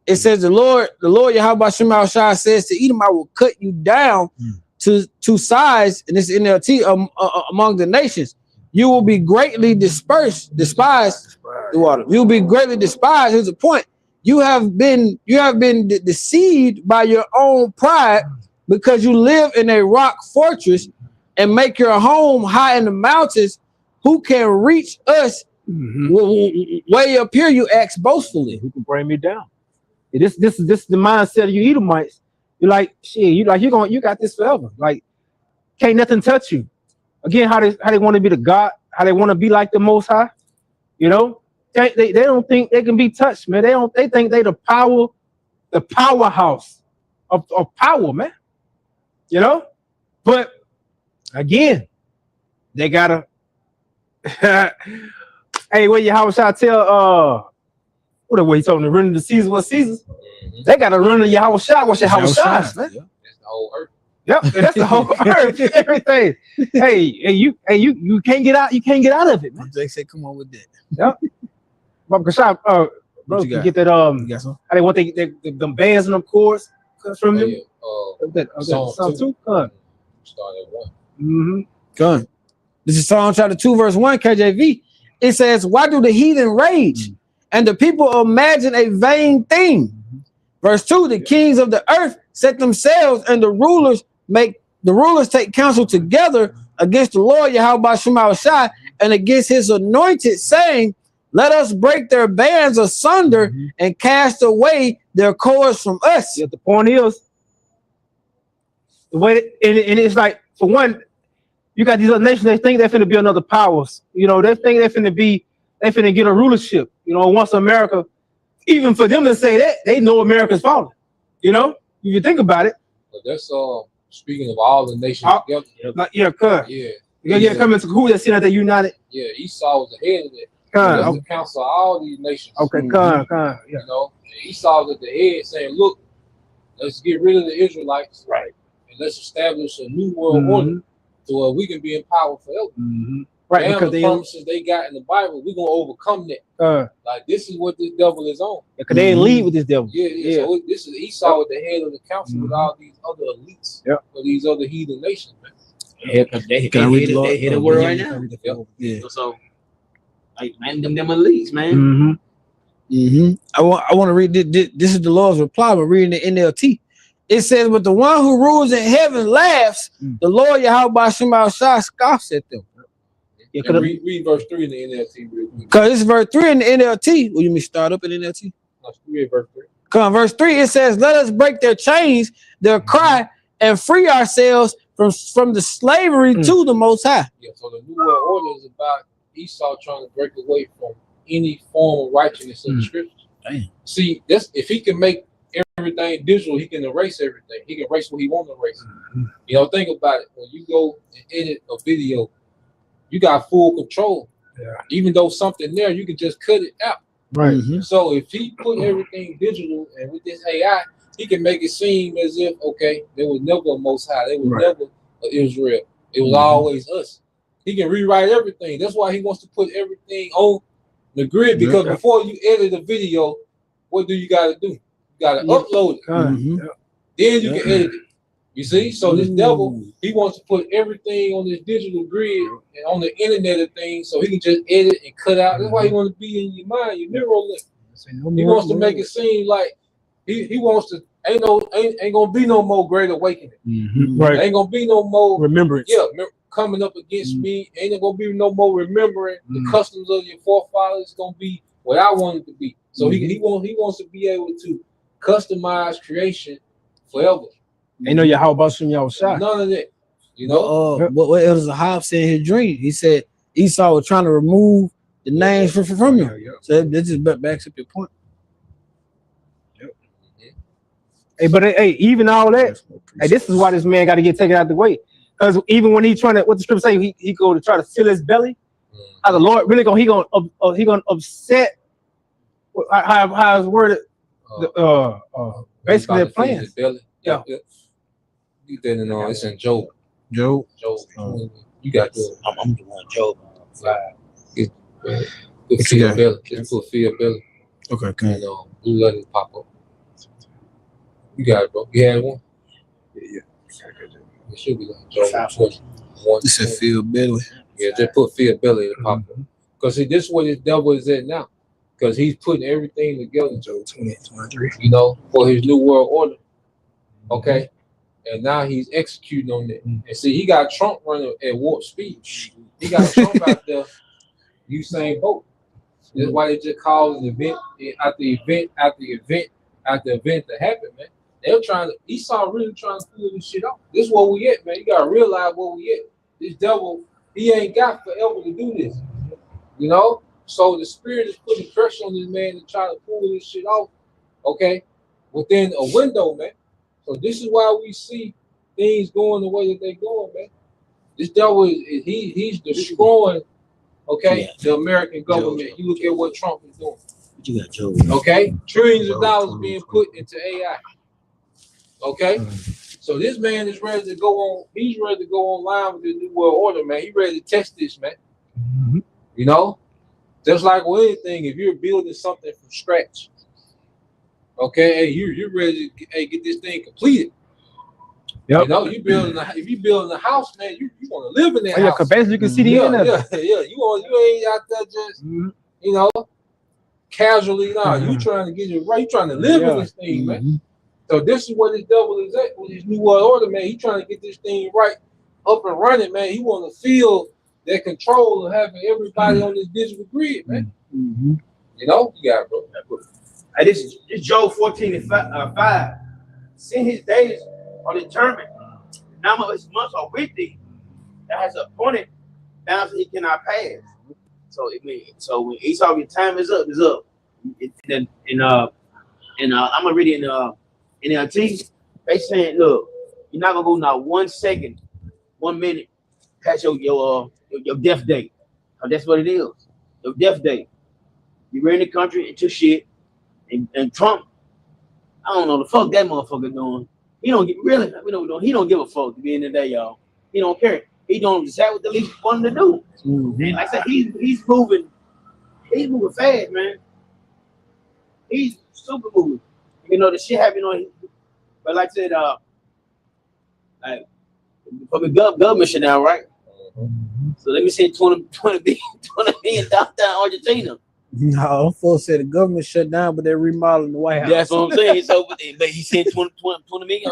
It says the Lord Yahweh Shem Yahushua says to Edom, I will cut you down to two sides, and this is NLT among the nations. You will be greatly despised. The water. You will be greatly despised. Here's the point. You have been deceived by your own pride because you live in a rock fortress and make your home high in the mountains. Who can reach us? Way up here, you ask boastfully. Who can bring me down? This is the mindset of you Edomites. You're like, shit, you got this forever. Like, can't nothing touch you. Again, how they want to be the God, how they want to be like the Most High. You know, they don't think they can be touched, man. They think they the powerhouse of power, man. You know, but again, they gotta. Hey, what Yahweh shall tell what he told them to run to Caesar what Caesar's? They gotta run to Yahweh Shah, what's Yahweh Shah's, man. That's the whole earth. Yep, that's the whole earth, everything. Hey, you can't get out, of it, man. They say, come on with that. Yep. Bob Kashab, bro, you get that how they want them bands and them chords from them. Psalm 2. Start at 1. Gun. This is Psalm chapter 2, verse 1, KJV. It says, why do the heathen rage and the people imagine a vain thing? Verse 2, the kings of the earth set themselves and the rulers take counsel together against the Lord Yahweh Shem Yahushua and against his anointed, saying, let us break their bands asunder and cast away their cords from us. Yeah, the point is, the way and it's like, for one, you got these other nations, they think they're finna be another powers. You know, they think they finna get a rulership. You know, once America, even for them to say that, they know America's falling. You know, if you think about it. But that's speaking of all the nations together. Yeah, coming to who that's seen that they united. Yeah, Esau was the head of it. That's the council of all these nations. Okay, yeah. You know, Esau was at the head saying, look, let's get rid of the Israelites. Right. And let's establish a new world order so we can be in power forever. Right, now, because the promises they got in the Bible, we're gonna overcome that. Like this is what this devil is on. Because they didn't lead with this devil. Yeah. So this is Esau at the head of the council with all these other elites, for these other heathen nations, man. They hit the world right now. Yeah. So, like, man, them elites, man. I want to read this is the Lord's reply, but reading the NLT. It says, but the one who rules in heaven laughs, the Lord Yahweh Shem Yahushua scoffs at them. Yeah, read verse 3 in the NLT. Because it's verse 3 in the NLT. Will you me start up in NLT? No, read verse 3. Come, verse 3, it says, let us break their chains, their cry, and free ourselves from the slavery to the Most High. Yeah, so the New World Order is about Esau trying to break away from any form of righteousness in the scriptures. See, if he can make everything digital, he can erase everything. He can erase what he wants to erase. You know, think about it. When you go and edit a video, you got full control. Yeah. Even though something there, you can just cut it out. Right. So if he put everything digital and with this AI, he can make it seem as if okay, there was never a Most High, there was never an Israel. It was always us. He can rewrite everything. That's why he wants to put everything on the grid. Because before you edit a video, what do you got to do? You got to upload it. Then you can edit it. You see? So this devil, he wants to put everything on this digital grid and on the internet of things, so he can just edit and cut out. That's why he wants to be in your mind, your neural link. He wants to make it seem like he wants to. Ain't gonna be no more great awakening. Right. Ain't gonna be no more remembrance. Yeah, coming up against me. Ain't gonna be no more remembering the customs of your forefathers. It's gonna be what I want it to be. So he wants to be able to customize creation forever. Ain't no how about some y'all shot. None of that. You know. What Elder Zahab said in his dream. He said Esau was trying to remove the names from him. So that just backs up your point. Hey, but hey, even all that, hey, this is why this man got to get taken out the way. Because even when he's trying to, what the scripture say, he go to try to fill his belly. How the Lord really gonna upset how his word, basically the plan. Yeah. You didn't know it's in Job. Job. You got to. I'm doing Job. Put fear belly. Just put fear belly. Okay. And blue letters pop up. You got it, bro. You had one? Yeah. It should be like Job 1. This is fear belly. Yeah, just put fear belly to pop up. Because see, this is what his devil is at now. Because he's putting everything together. Job 20:23. You know, for his new world order. Okay? And now he's executing on it. And see, he got Trump running at warp speed. He got Trump out there, Usain Bolt. That's why they just call an event after event after event after event to happen, man. They're trying to, Esau really trying to pull this shit off. This is where we at, man. You gotta realize where we at. This devil, he ain't got forever to do this. You know? So the spirit is putting pressure on this man to try to pull this shit off, okay, within a window, man. So this is why we see things going the way that they're going, man. This devil he's destroying, okay, the American government. You look at what Trump is doing. You got Job. Okay, trillions of dollars being put into AI. Okay, so this man is ready to go on. He's ready to go online with the new world order, man. He's ready to test this, man. You know, just like with anything, if you're building something from scratch, okay, hey, you're ready to get this thing completed. Yep. You know, if you building a house, man, you want to live in that house. Because basically you can see the end of it. Yeah. You ain't out there just you know casually. No, you trying to get it right. You trying to live in this thing, man. So this is what this devil is at with his new world order, man. He trying to get this thing right, up and running, man. He want to feel that control of having everybody on this digital grid, man. You know, you got it, bro. Hey, this is Job 14:5. Since his days are determined, number of his months are with thee. That has appointed bounds he cannot pass. So when Esau, your time is up, I'm gonna read it in NLT. They saying, look, you're not gonna go now 1 second, 1 minute past your death date. That's what it is. Your death date. You ran the country into shit, and Trump, I don't know the fuck that motherfucker doing. He don't he don't give a fuck at the end of the day, y'all. He don't care. He don't decide what the least want him to do. And like I said, he's moving fast, man. He's super moving. You know, the shit happening on him. But like I said, like for the government shut down, right? So let me say 20 million downtown Argentina. No, I'm full say the government shut down, but they're remodeling the White House. That's what I'm saying. So, but he sent 20 million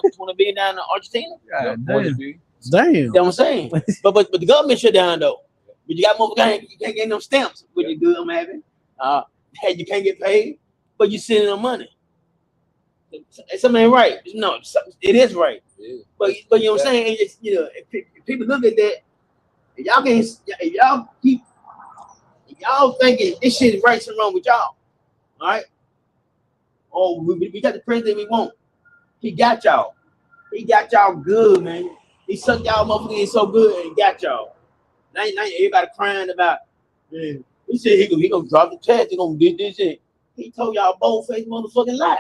down to Argentina. God, damn. That's what I'm saying. but the government shut down though. But you got motherfuckers, you can't get no stamps when you good. I'm having. You can't get paid, but you sending them money. Something ain't right. No, it is right. Yeah. But you know what I'm saying? It's, you know, if people look at that, y'all thinking this shit is right, something wrong with y'all. All right? Oh, we got the president we want. He got y'all. He got y'all good, man. He sucked y'all motherfuckers in so good and got y'all. Now everybody crying about, he said he gonna drop the tax, he gonna do this shit. He told y'all bold-faced motherfucking lie.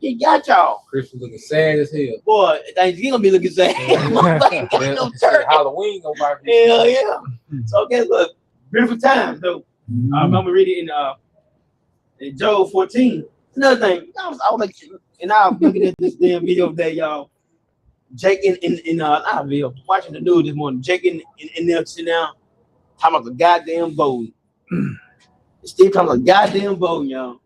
He got y'all. Christmas looking sad as hell. Boy, Thanksgiving gonna be looking sad. Motherfucker got no turkey. Halloween gonna be. Hell yeah. So guess what? Beautiful time though. I remember reading in Job 14. Another thing, I was like, and I was looking at this damn video today, y'all. Jake watching the news this morning. Jake in there sitting down, talking about the goddamn vote. Steve talking about goddamn vote, y'all.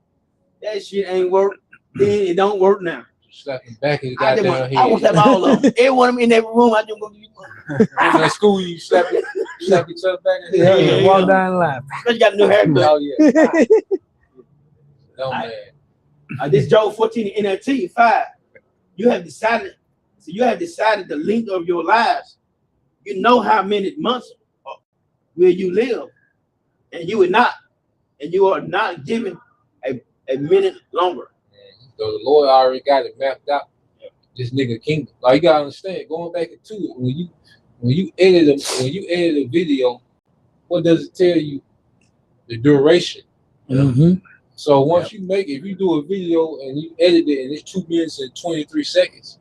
That shit ain't work. Then it don't work now. Slapping back in the goddamn head. I want to have all of them. Every one of them in that room. I just want to be at school, you slap each other back in the head. Yeah, walk down the line. You got a new haircut. Oh yeah. No man. This Job 14 NLT 5. You have decided the length of your lives. You know how many months will you live, and you are not given a minute longer. So the Lord already got it mapped out. This nigga kingdom. Like you gotta understand, going back into it, when you edit a video, what does it tell you? The duration. Mm-hmm. So once you make it, if you do a video and you edit it and it's 2 minutes and 23 seconds,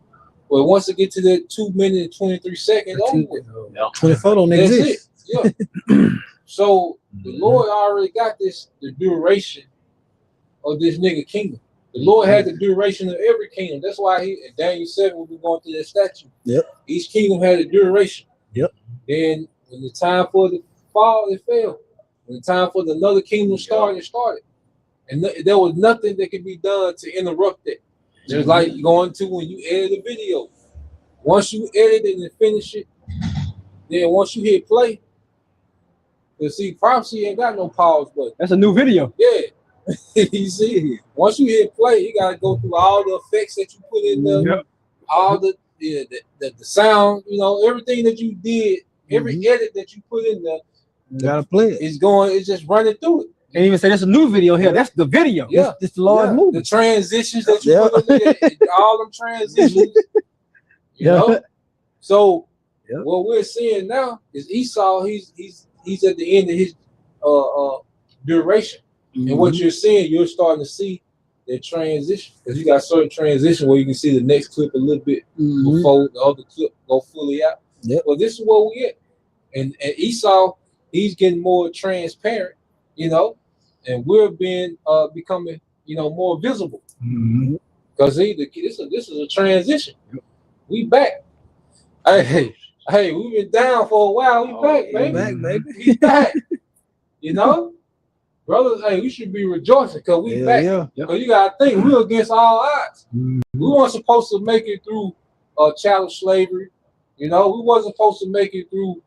well, once it get to that 2 minutes and 23 seconds, 24 don't that's exist. it. Yeah. So the Lord already got the duration of this nigga kingdom. The Lord had the duration of every kingdom. That's why in Daniel 7, we'll be going through that statue. Yep. Each kingdom had a duration. Yep. Then when the time for the fall, it fell. When the time for another kingdom started, it started. And there was nothing that could be done to interrupt it. Just like going to when you edit a video. Once you edit it and finish it, then once you hit play, you see, prophecy ain't got no pause button. That's a new video. Yeah. You see, once you hit play, you gotta go through all the effects that you put in there, all the sound, everything that you did, every edit that you put in there, you gotta play it. It's just running through it. Can't even say that's a new video here. That's the video. Yeah, this the Lord's movie. The transitions that you put in there, all them transitions, you know. So what we're seeing now is Esau. He's at the end of his duration. And what you're seeing, you're starting to see that transition, because you got certain transition where you can see the next clip a little bit before the other clip go fully out. Yep. Well, this is where we at, and Esau, he's getting more transparent, and we're becoming, more visible, because this is a transition. We back. Hey, we've been down for a while. We back, baby. We back. Brothers, hey, we should be rejoicing because we back. Because you gotta think, we're against all odds. We weren't supposed to make it through chattel slavery. We wasn't supposed to make it through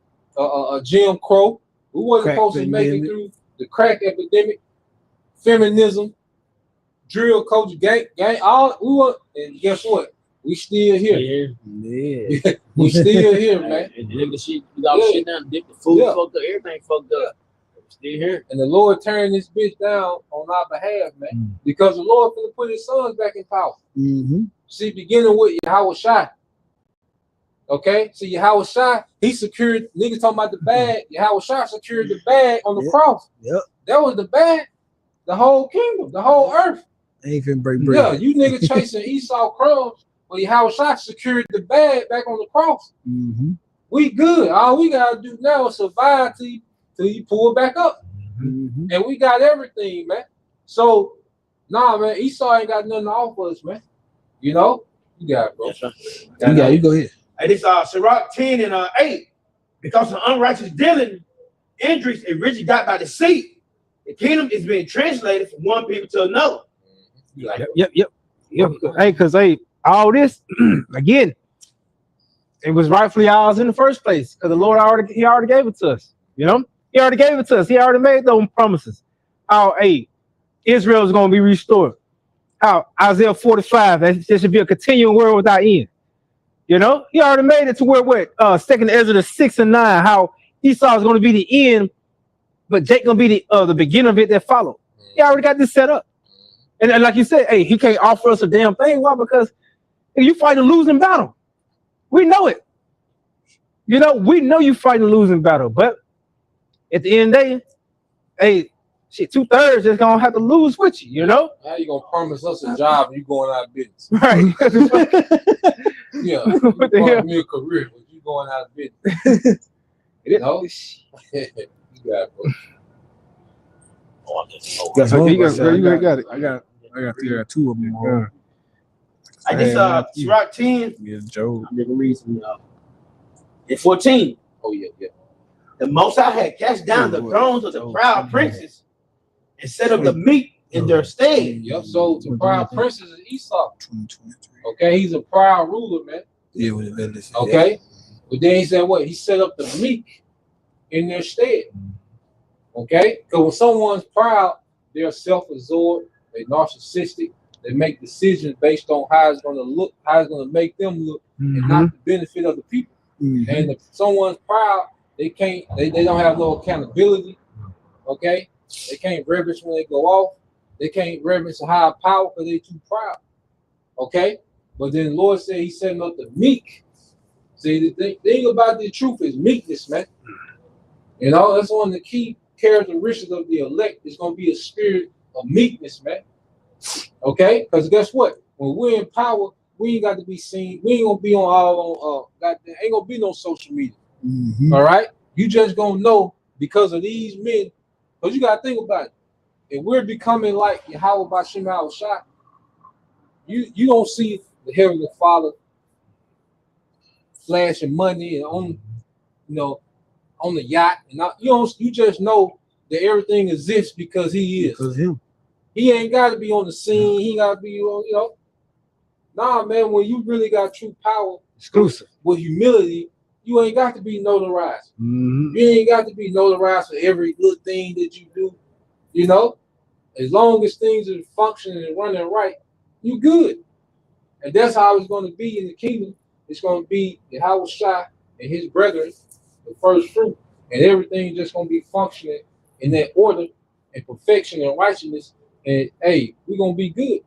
Jim Crow. We wasn't supposed to make it through the crack epidemic, feminism, drill culture, gang. And guess what? We still here. Yeah. We still here, man. And the shit, you got shit down, the food fucked up, everything fucked up. Still here. And the Lord turned this bitch down on our behalf, man. Because the Lord finna put his sons back in power. See, beginning with Yahweh Shai. Okay? See, Yahweh Shai, he secured, niggas talking about the bag. Yahweh Shai secured the bag on the cross. That was the bag. The whole kingdom, the whole earth. Ain't finna break bread. Yeah, you niggas chasing Esau crumbs, but Yahweh Shai secured the bag back on the cross. We good. All we gotta do now is survive till you pull back up. And we got everything, man. So, man, Esau ain't got nothing to offer us, man. You got it, bro. That's right. You go ahead. And this Sirach 10 and 8, because of unrighteous dealing, injuries originally got by the sea. The kingdom is being translated from one people to another. Yep. Hey, because all this again, it was rightfully ours in the first place, because the Lord already gave it to us. He already gave it to us. He already made those promises. How Israel is going to be restored. How Isaiah 45, that there should be a continuing world without end. He already made it to where 2nd Ezra 6 and 9, how Esau is going to be the end, but Jacob going to be the beginning of it that followed. He already got this set up. And like you said, he can't offer us a damn thing. Why? Because you fight a losing battle. We know it. We know you fighting a losing battle, but at the end of the day, shit, 2/3 just gonna have to lose with you, you know? How you gonna promise us a job and you going out of business? Right. Yeah, What the you hell? promise me a career, but you going out of business. You know? You got it, bro. Oh, I just know. Got some You got, of us. you got it. I got 2 of them. All. I just Sirach 10. Yeah, Joe. I'm just gonna read some in 14. Oh yeah. The Most High had cast down the thrones of the proud princes and set up the meek in their stead. Yep. So the proud prince is Esau. Okay, he's a proud ruler, man. Yeah, with the Okay, but then he said what? He set up the meek in their stead. Okay, because when someone's proud, they're self-absorbed, they're narcissistic, they make decisions based on how it's going to look, how it's going to make them look, and not the benefit of the people. And if someone's proud, they don't have no accountability. Okay, they can't reverence when they go off. They can't reverence a higher power because they're too proud. Okay, but then the Lord said He's setting up the meek. See, the thing about the truth is meekness, man. You know, that's one of the key characteristics of the elect. Is going to be a spirit of meekness, man. Okay, because guess what? When we're in power, we ain't got to be seen. We ain't gonna be on all on. Ain't gonna be no social media. All right, you just gonna know because of these men. Because you gotta think about it. If we're becoming like Yahweh Bashim Al-Shai, you don't see the Heavenly Father flashing money and on the yacht, and you just know that everything exists because He is. Because him. He ain't got to be on the scene. He got to be on, Nah, man, when you really got true power, Exclusive. with humility, you ain't got to be notarized. Mm-hmm. You ain't got to be notarized for every good thing that you do. You know, as long as things are functioning and running right, you good. And that's how it's going to be in the kingdom. It's going to be Yahweh Shai and his brethren, the first fruit, and everything just going to be functioning in that order and perfection and righteousness. And hey, we're gonna be good.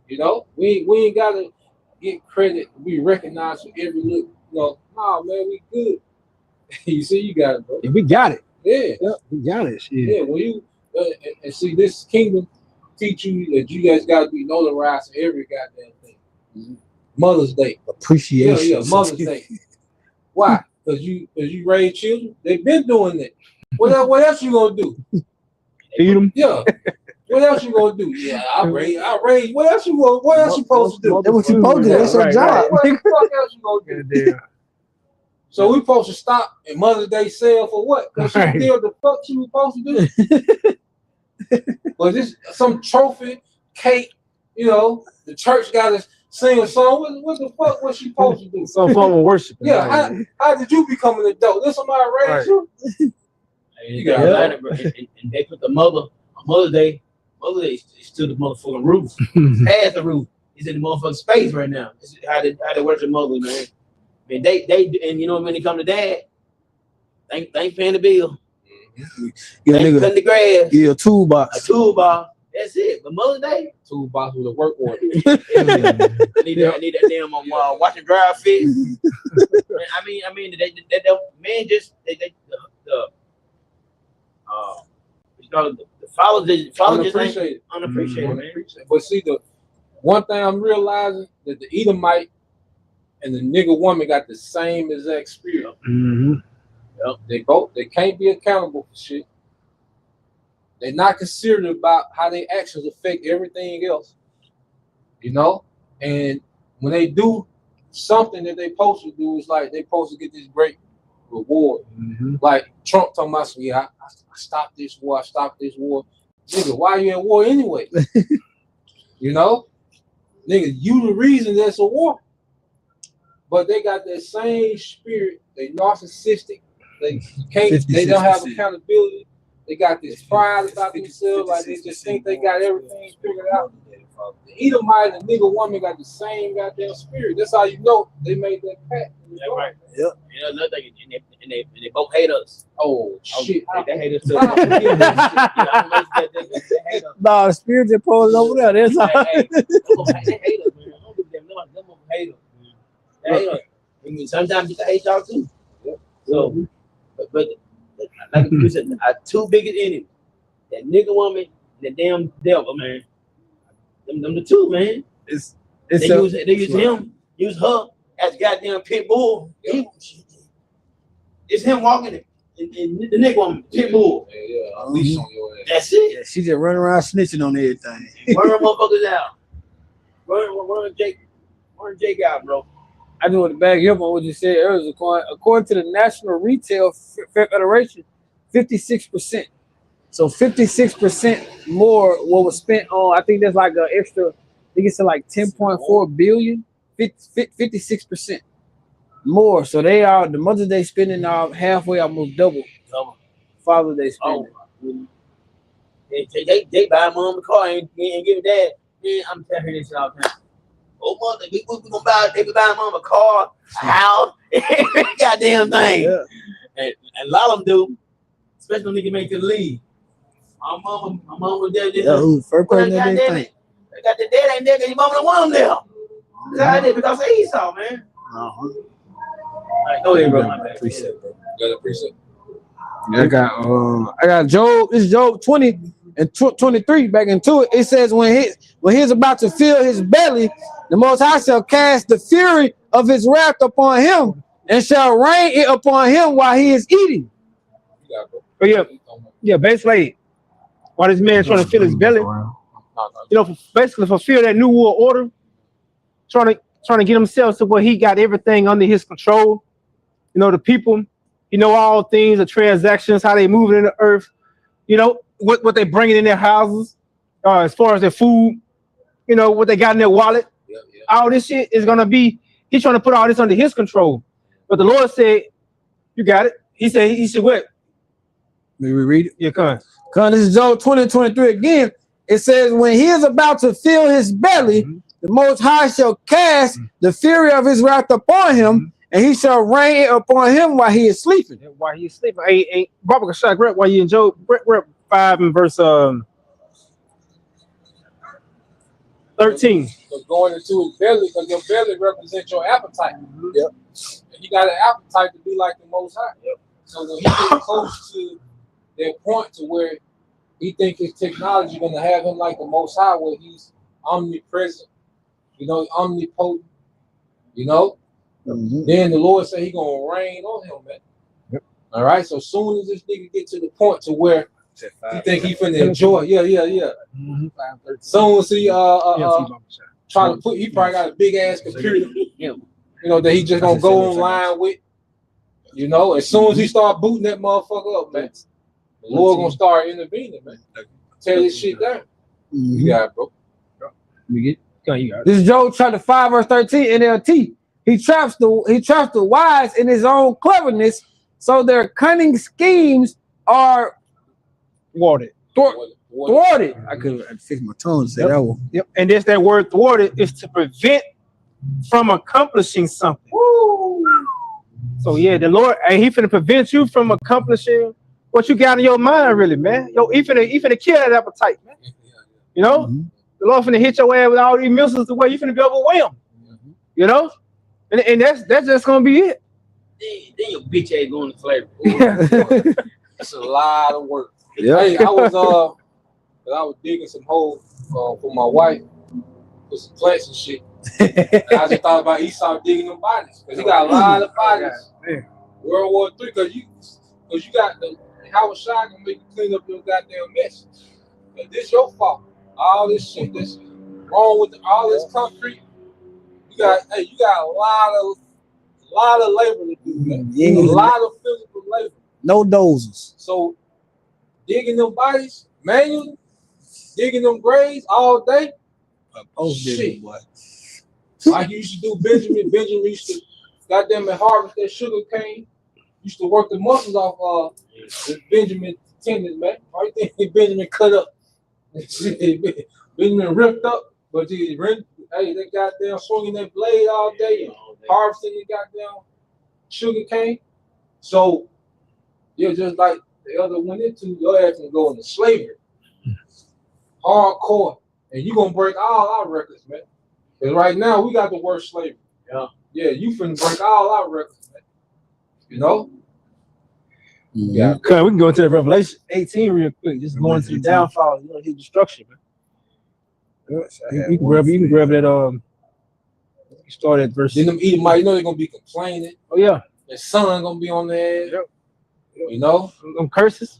You know, we ain't gotta get credit, be recognized for every look. Nah, man, we good. You see, you got it, bro. Yeah, we got it. Yeah, we got it. Shit. Yeah. When you and see this kingdom teach you that you guys gotta be notarized for every goddamn thing. Mother's Day, Appreciation. Yeah, Mother's Day. Why? Because you raise children. They've been doing that. What else you gonna do? Feed them. Yeah. What else you gonna do? Yeah, I raise. What else you supposed to do? That's what you supposed to do. That's your job. What the fuck else you gonna do? So we supposed to stop and Mother's Day sale for what? Because she did what the fuck she was supposed to do. But this some trophy, cake, the church got to sing a song. What the fuck was she supposed to do? Some form of worship. Yeah, how did you become an adult? Did somebody raise you? You got to learn it, bro. And they put the Mother's Day is still the motherfucking roof. Past the roof. It's in the motherfucking space right now. This is how they worship mother, man. And they and when they come to dad, they ain't paying the bill. Yeah, they ain't cutting the grass. Yeah, a toolbox. That's it. But Mother's Day, toolbox with a work order. I need that damn wash and dry fish. I mean, man, just the followers just ain't unappreciated, man. But see, the one thing I'm realizing that the Edomite and the nigga woman got the same exact spirit. Mm-hmm. Yep. They can't be accountable for shit. They're not considerate about how their actions affect everything else. And when they do something that they supposed to do, it's like they supposed to get this great reward. Mm-hmm. Like Trump talking about, I stopped this war, Nigga, why you at war anyway? Nigga, you the reason there's a war. But they got that same spirit. They narcissistic. They don't have accountability. They got this pride about themselves, like they just think they got everything figured out. The Edomite and the nigga woman got the same goddamn spirit. That's how you know they made that pact. Yeah, right. Yep. Another thing, and they both hate us. Oh shit! They hate us too. They hate us. Nah, the spirit that pulls over there. That's all. They hate us, man. I don't give them no. Them hate us. They hate us. I mean, sometimes you can hate y'all too. Yep. So, but like you said, our two biggest enemies that nigga woman, and the damn devil, man. Them the two, man. They use him, use her as goddamn pit bull. It's him walking in the nigga woman, pit bull. Yeah, leash on your ass. That's it. Yeah, she just running around snitching on everything. Run motherfuckers out. Run Jake out, bro. I just want to back you up on what you said earlier. According to the National Retail Federation, 56%. So 56% more what was spent on. I think there's like an extra. I think it's like 10.4 billion. 56% more. So they are the Mother's Day spending halfway, almost double. Father's Day spending. They buy mom a car and give dad. Man, I'm telling her this all the time. Oh mother, we gonna buy. They be buying mom a car, a house, every goddamn thing. Yeah. And a lot of them do, especially when they can make the lead. My mama was there. Yeah, who's the first person that they think? They got the dad ain't there because your mama don't want them there. That's how I did because of Esau, man. Uh-huh. All right, go ahead, bro. Appreciate it, bro. Got a preset. I got Job. It's Job 20 and 23 back into it. It says when he's about to fill his belly, the Most High shall cast the fury of his wrath upon him and shall rain it upon him while he is eating. Yeah, basically, while this man's trying to fill his belly, basically fulfill that new world order, trying to get himself to where he got everything under his control. The people, all things, the transactions, how they moving in the earth, what they bringing in their houses, as far as their food, what they got in their wallet. All this shit is gonna be. He's trying to put all this under his control. But the Lord said, "You got it." He said, "What?" May we read it? Yeah, come on. This is Job 20 and 23 again. It says, when he is about to fill his belly, the Most High shall cast the fury of his wrath upon him, and he shall rain it upon him while he is sleeping. While he is sleeping. Hey, Baba Kashak, right? While you in Job, 5 and verse 13. So going into his belly, because your belly represents your appetite. Yep. And he got an appetite to be like the Most High. Yep. So when he gets close to that point to where he think his technology going to have him like the Most High, where he's omnipresent, omnipotent, then the Lord said he going to rain on him, man. Yep. All right. So soon as this nigga get to the point to where he think he finna enjoy, soon as he try to put, he probably got a big ass computer, that he just gonna go online with, as soon as he start booting that motherfucker up, man, the Lord gonna start intervening, man. Tear this shit down. You got it, bro. This is Job chapter 5 verse 13 NLT. He traps the wise in his own cleverness, so their cunning schemes are thwarted. I could fix my tone to say that one. Yep. And there's that word thwarted is to prevent from accomplishing something. Woo. So yeah, the Lord, he finna prevent you from accomplishing what you got in your mind, really, man. He finna kill that appetite, man. The Lord finna hit your ass with all these missiles the way you finna be overwhelmed. And that's just gonna be it. Then your bitch ass going to slavery. That's a lot of work. Yeah. Hey, I was digging some holes for my wife with some plants and shit. And I just thought about Esau digging them bodies because he got a lot of bodies. World War III, because you got the Howard Shah gonna make you clean up your goddamn mess. But this your fault. All this shit that's wrong with all this concrete. You got a lot of labor to do, man. A lot of physical labor. No dozers. So digging them bodies manually, digging them graves all day. Shit. Boy. Like you used to do Benjamin. Benjamin used to goddamn harvest that sugar cane. Used to work the muscles off the Benjamin tendons, man. Right there, Benjamin cut up. Benjamin ripped up, but they goddamn swinging that blade all day and harvesting the goddamn sugar cane. So just like the other went into, your ass can go into slavery. Hardcore. And you gonna break all our records, man. Because right now we got the worst slavery. Yeah, you finna break all our records, man. Yeah. Okay, we can go into the Revelation 18 real quick. Just going to the downfall, his destruction, man. You can grab that. You start at verse. Then them Edomites, you know they're gonna be complaining. Oh yeah, Their son gonna be on there. Yep. You know, them curses.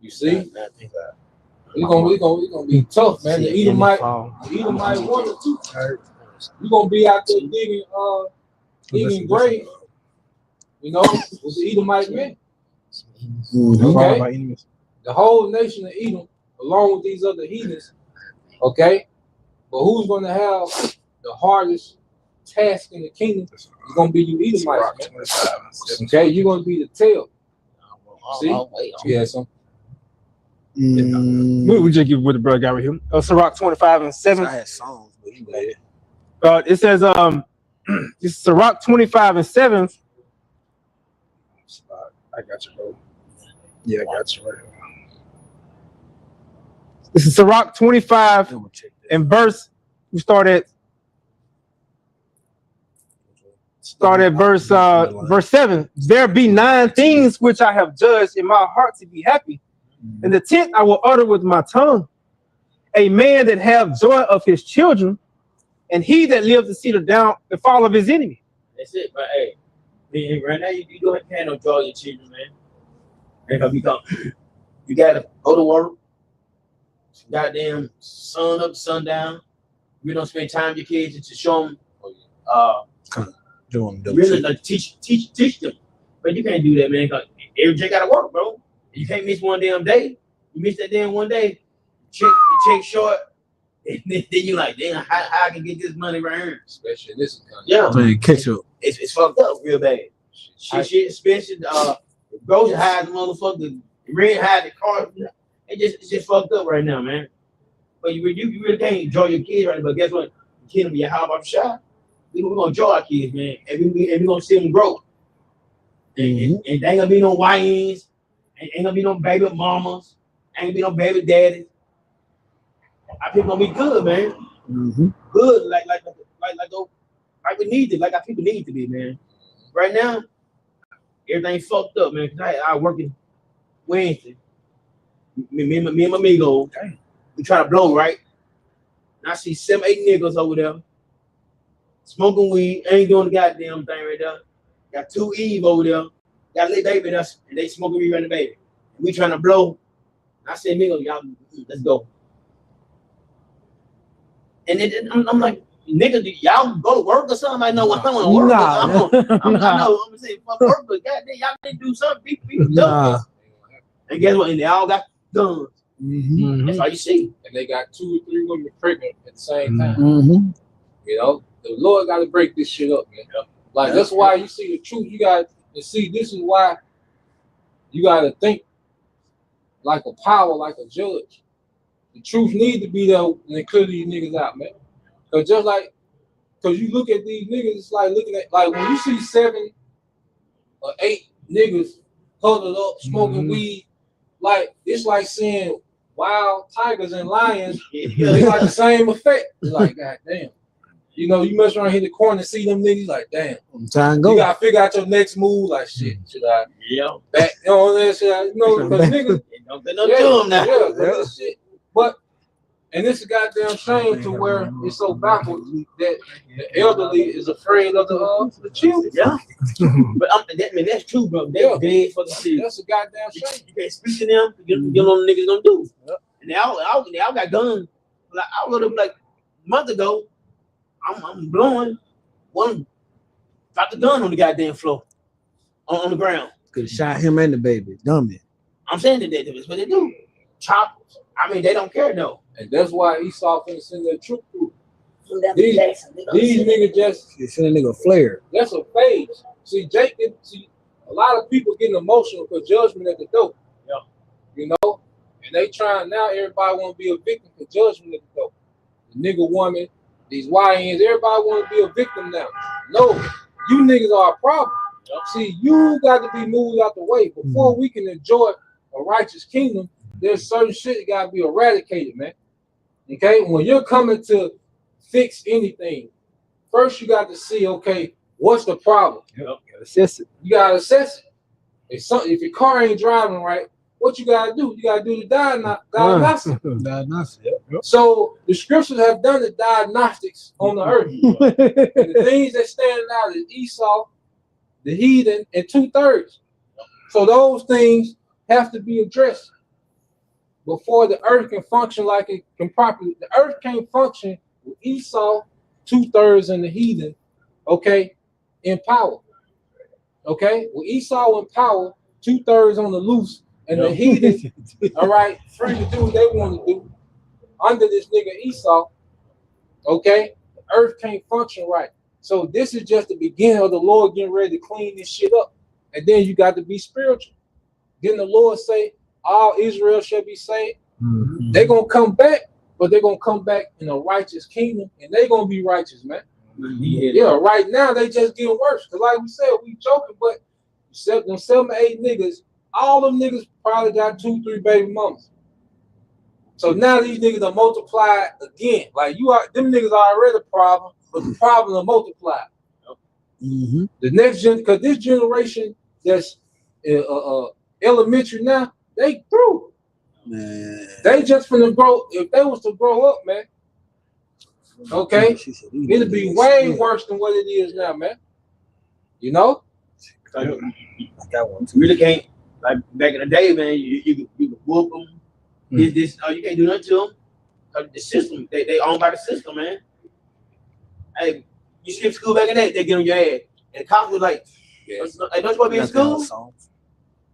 you see, it's gonna be tough, man. The Edomite one or two. You gonna be out there digging grave. You know, with the Edomite men. Okay, the whole nation of Edom, along with these other heathens. Okay, but who's gonna have the hardest task in the kingdom? It's gonna be you Edomites, man. Okay, you're gonna be the tail. See? Yeah, so. We just give what the brother got right here. Sirach 25 and 7. I had songs, but you know. It says it's Sirach 25 and 7. I got you, bro. Yeah, I got you right here. This is Sirach 25 and verse. We start at verse 7. There be 9 things which I have judged in my heart to be happy, and the 10th I will utter with my tongue. A man that have joy of his children, and he that lives to see the fall of his enemy. That's it, but hey, right now you don't have no joy in your children, man. You gotta go to work, goddamn sun up, sundown. You don't spend time with your kids to show them, really like teach them. But you can't do that, man. Cause every day gotta work, bro. You can't miss one damn day. You miss that damn one day, check short, and then you like, damn, how I can get this money right here? Especially in this country. Yeah, So you catch up. it's fucked up real bad. Shit expensive. Grocery high, the motherfucker, rent high, the car. It's just fucked up right now, man. But you really can't enjoy your kids right now. But guess what? The kid will be a high barber shop. We're gonna enjoy our kids, man, and we're gonna see them grow. And there ain't gonna be no YNs, ain't gonna be no baby mamas, ain't gonna be no baby daddies. Our people gonna be good, man. Good, like we need to, like our people need to be, man. Right now, everything fucked up, man. Cause I working Wednesday. Me and my amigo, we try to blow, right? And I see 7, 8 niggas over there smoking weed, ain't doing the goddamn thing right there. Got 2 Eve over there, got a little baby in us, and they smoking weed right the baby. And we trying to blow. And I said, amigo, y'all, let's go. And then I'm like, niggas, y'all go to work or something? I know I don't want to work. I'm gonna say fuck work, but goddamn, y'all didn't do something. People do. And guess what? And they all got guns. That's all you see. And they got 2 or 3 women pregnant at the same time. You know, the Lord got to break this shit up, man. Like that's why you see the truth. You got to see. This is why you got to think like a power, like a judge. The truth need to be there and clear these niggas out, man. Cause you look at these niggas, it's like looking at when you see 7 or 8 niggas huddled up smoking weed, like it's like seeing wild tigers and lions. It's like the same effect. It's like, god damn. You know, you mess around hit the corner and see them niggas like, damn. Time go. You gotta figure out your next move. Like, shit, should I? Yeah. Back, you know what I'm saying? You know, because niggas don't do them now. Yeah, shit. But and it's a goddamn shame to where it's so backwards that the elderly is afraid of the children. Yeah. But that's true, bro. They're dead for the city. That's a goddamn shame. You can't speak to them. You know what the niggas gonna do. And they all got guns. Like I would have like a month ago. I'm blowing one. Got the gun on the goddamn floor, on the ground. Could have shot him and the baby. Dummy. I'm saying that that's what they do. Choppers. I mean, they don't care though. And that's why Esau finna send that troop through. These niggas just send a nigga a flare. That's a phase. See, a lot of people getting emotional for judgment at the door. Yeah. You know? And they trying now, everybody wanna be a victim for judgment at the door. The nigga woman, these YNs, everybody wanna be a victim now. No, you niggas are a problem. Yep. See, you got to be moved out the way. Before we can enjoy a righteous kingdom, there's certain shit that gotta be eradicated, man. Okay, when you're coming to fix anything, first you got to see, okay, what's the problem? Yep, you gotta assess it. You gotta assess it. If your car ain't driving right, what you gotta do? You gotta do the diagnostics. So the scriptures have done the diagnostics on the earth. And the things that stand out is Esau, the heathen, and 2/3. So those things have to be addressed before the earth can function like it can properly. The earth can't function with Esau, 2/3, and the heathen, okay, in power. Okay, with Esau in power, 2/3 on the loose, and the heathen, all right, free to do what they want to do under this nigga Esau. Okay, the earth can't function right. So this is just the beginning of the Lord getting ready to clean this shit up. And then you got to be spiritual. Didn't the Lord say, all Israel shall be saved? Mm-hmm. They're going to come back, but they're going to come back in a righteous kingdom, and they're going to be righteous, man. Yeah, right now they just getting worse. Because like we said, we joking, but them 7 or 8 niggas, all them niggas probably got 2, 3 baby mamas. So now these niggas are multiplied again. Like them niggas are already a problem, but the problem are multiplied. Mm-hmm. The next gen, because this generation that's elementary now, they through. Man. They just finna grow. If they was to grow up, man, okay, it'd be way worse than what it is now, man. You know? I got one too. Really can't, like back in the day, man, you could whoop them. You can't do nothing to them. The system, they owned by the system, man. Hey, you skip school back in the day, they get on your ass. And the cops was like, hey, don't you want to be in school?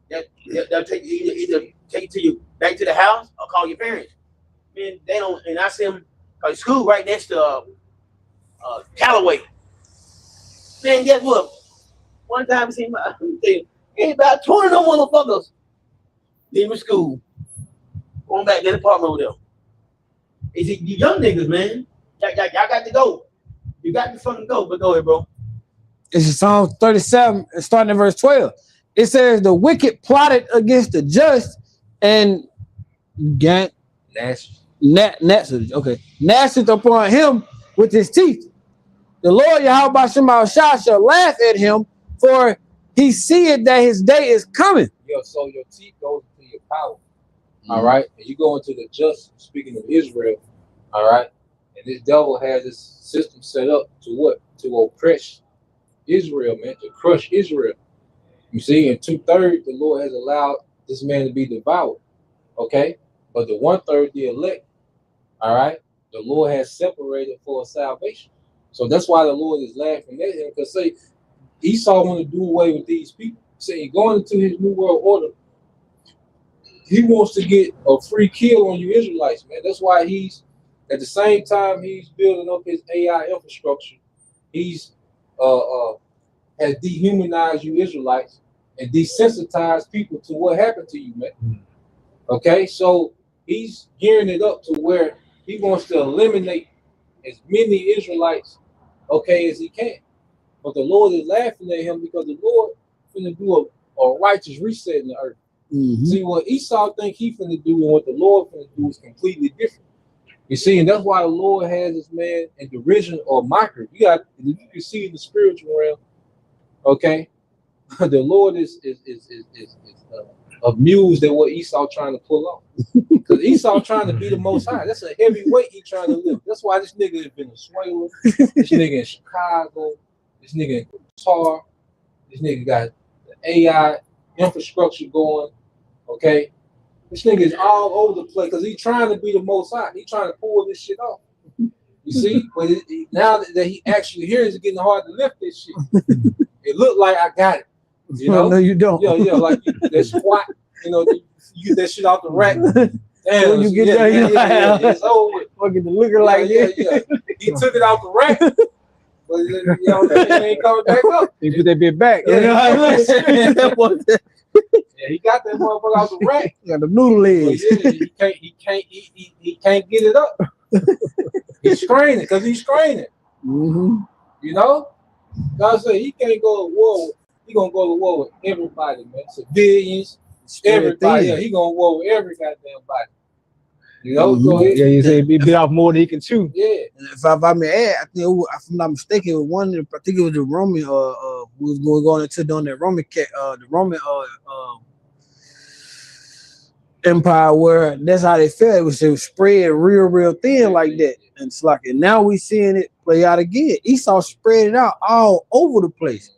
They'll take you either take you back to the house or call your parents. Man, they don't, and I see them, cause school right next to Callaway. Man, guess what? One time I seen my ain't about 20 of them motherfuckers leaving school. Going back to the apartment over there. It's you young niggas, man. Y'all got to go. You got to fucking go. But go ahead, bro. It's Psalm 37, starting at verse 12. It says, the wicked plotted against the just and gnashed upon him with his teeth. The Lord Yahweh shall laugh at him, for he seeth that his day is coming. So your teeth goes into your power. All right, and you go into the just, speaking of Israel, all right, and this devil has this system set up to what? To oppress Israel, man, to crush Israel. You see, in 2/3, the Lord has allowed this man to be devoured, okay, but the 1/3, the elect, all right, the Lord has separated for salvation. So that's why the Lord is laughing at him, because say Esau want to do away with these people. Say going into his new world order, he wants to get a free kill on you Israelites, man. That's why he's, at the same time he's building up his AI infrastructure, he's has dehumanized you Israelites and desensitized people to what happened to you, man. Okay, so he's gearing it up to where he wants to eliminate as many Israelites, okay, as he can. But the Lord is laughing at him because the Lord is going to do a righteous reset in the earth. Mm-hmm. See, what Esau think he finna do and what the Lord finna do is completely different. You see, and that's why the Lord has this man in derision or mockery. You can see in the spiritual realm, okay? The Lord is amused at what Esau trying to pull off. Because Esau trying to be the Most High. That's a heavy weight he trying to lift. That's why this nigga has been in Venezuela, this nigga in Chicago, this nigga in Qatar, this nigga got the AI infrastructure going. Okay, this nigga is all over the place because he's trying to be the Most High. He's trying to pull this shit off. You see, but now that he actually here, it's getting hard to lift this shit. It looked like I got it. You know? No, you don't. Yeah, like that squat. You know, you get that shit off the rack. Damn, when you get there, it's over. Fucking looking like it. He took it off the rack. But you know, it ain't coming back up. He put that bit back. Yeah, he got that motherfucker out the rack. He got the noodle legs. He can't get it up. He's straining because he's straining. Mm-hmm. You know, God said he can't go to war. He gonna go to war with everybody, man. Civilians, everybody. Yeah, he gonna war with every goddamn body. You know, go ahead. Yeah, you say he bit off more than he can chew. Yeah. And if I may add, I think if I'm not mistaken, it was one. I think it was the Roman. Who was going into doing that Roman the Roman empire, where that's how they felt. It was spread real thin like that. And it's like, and now we seeing it play out again. Esau spread it out all over the place,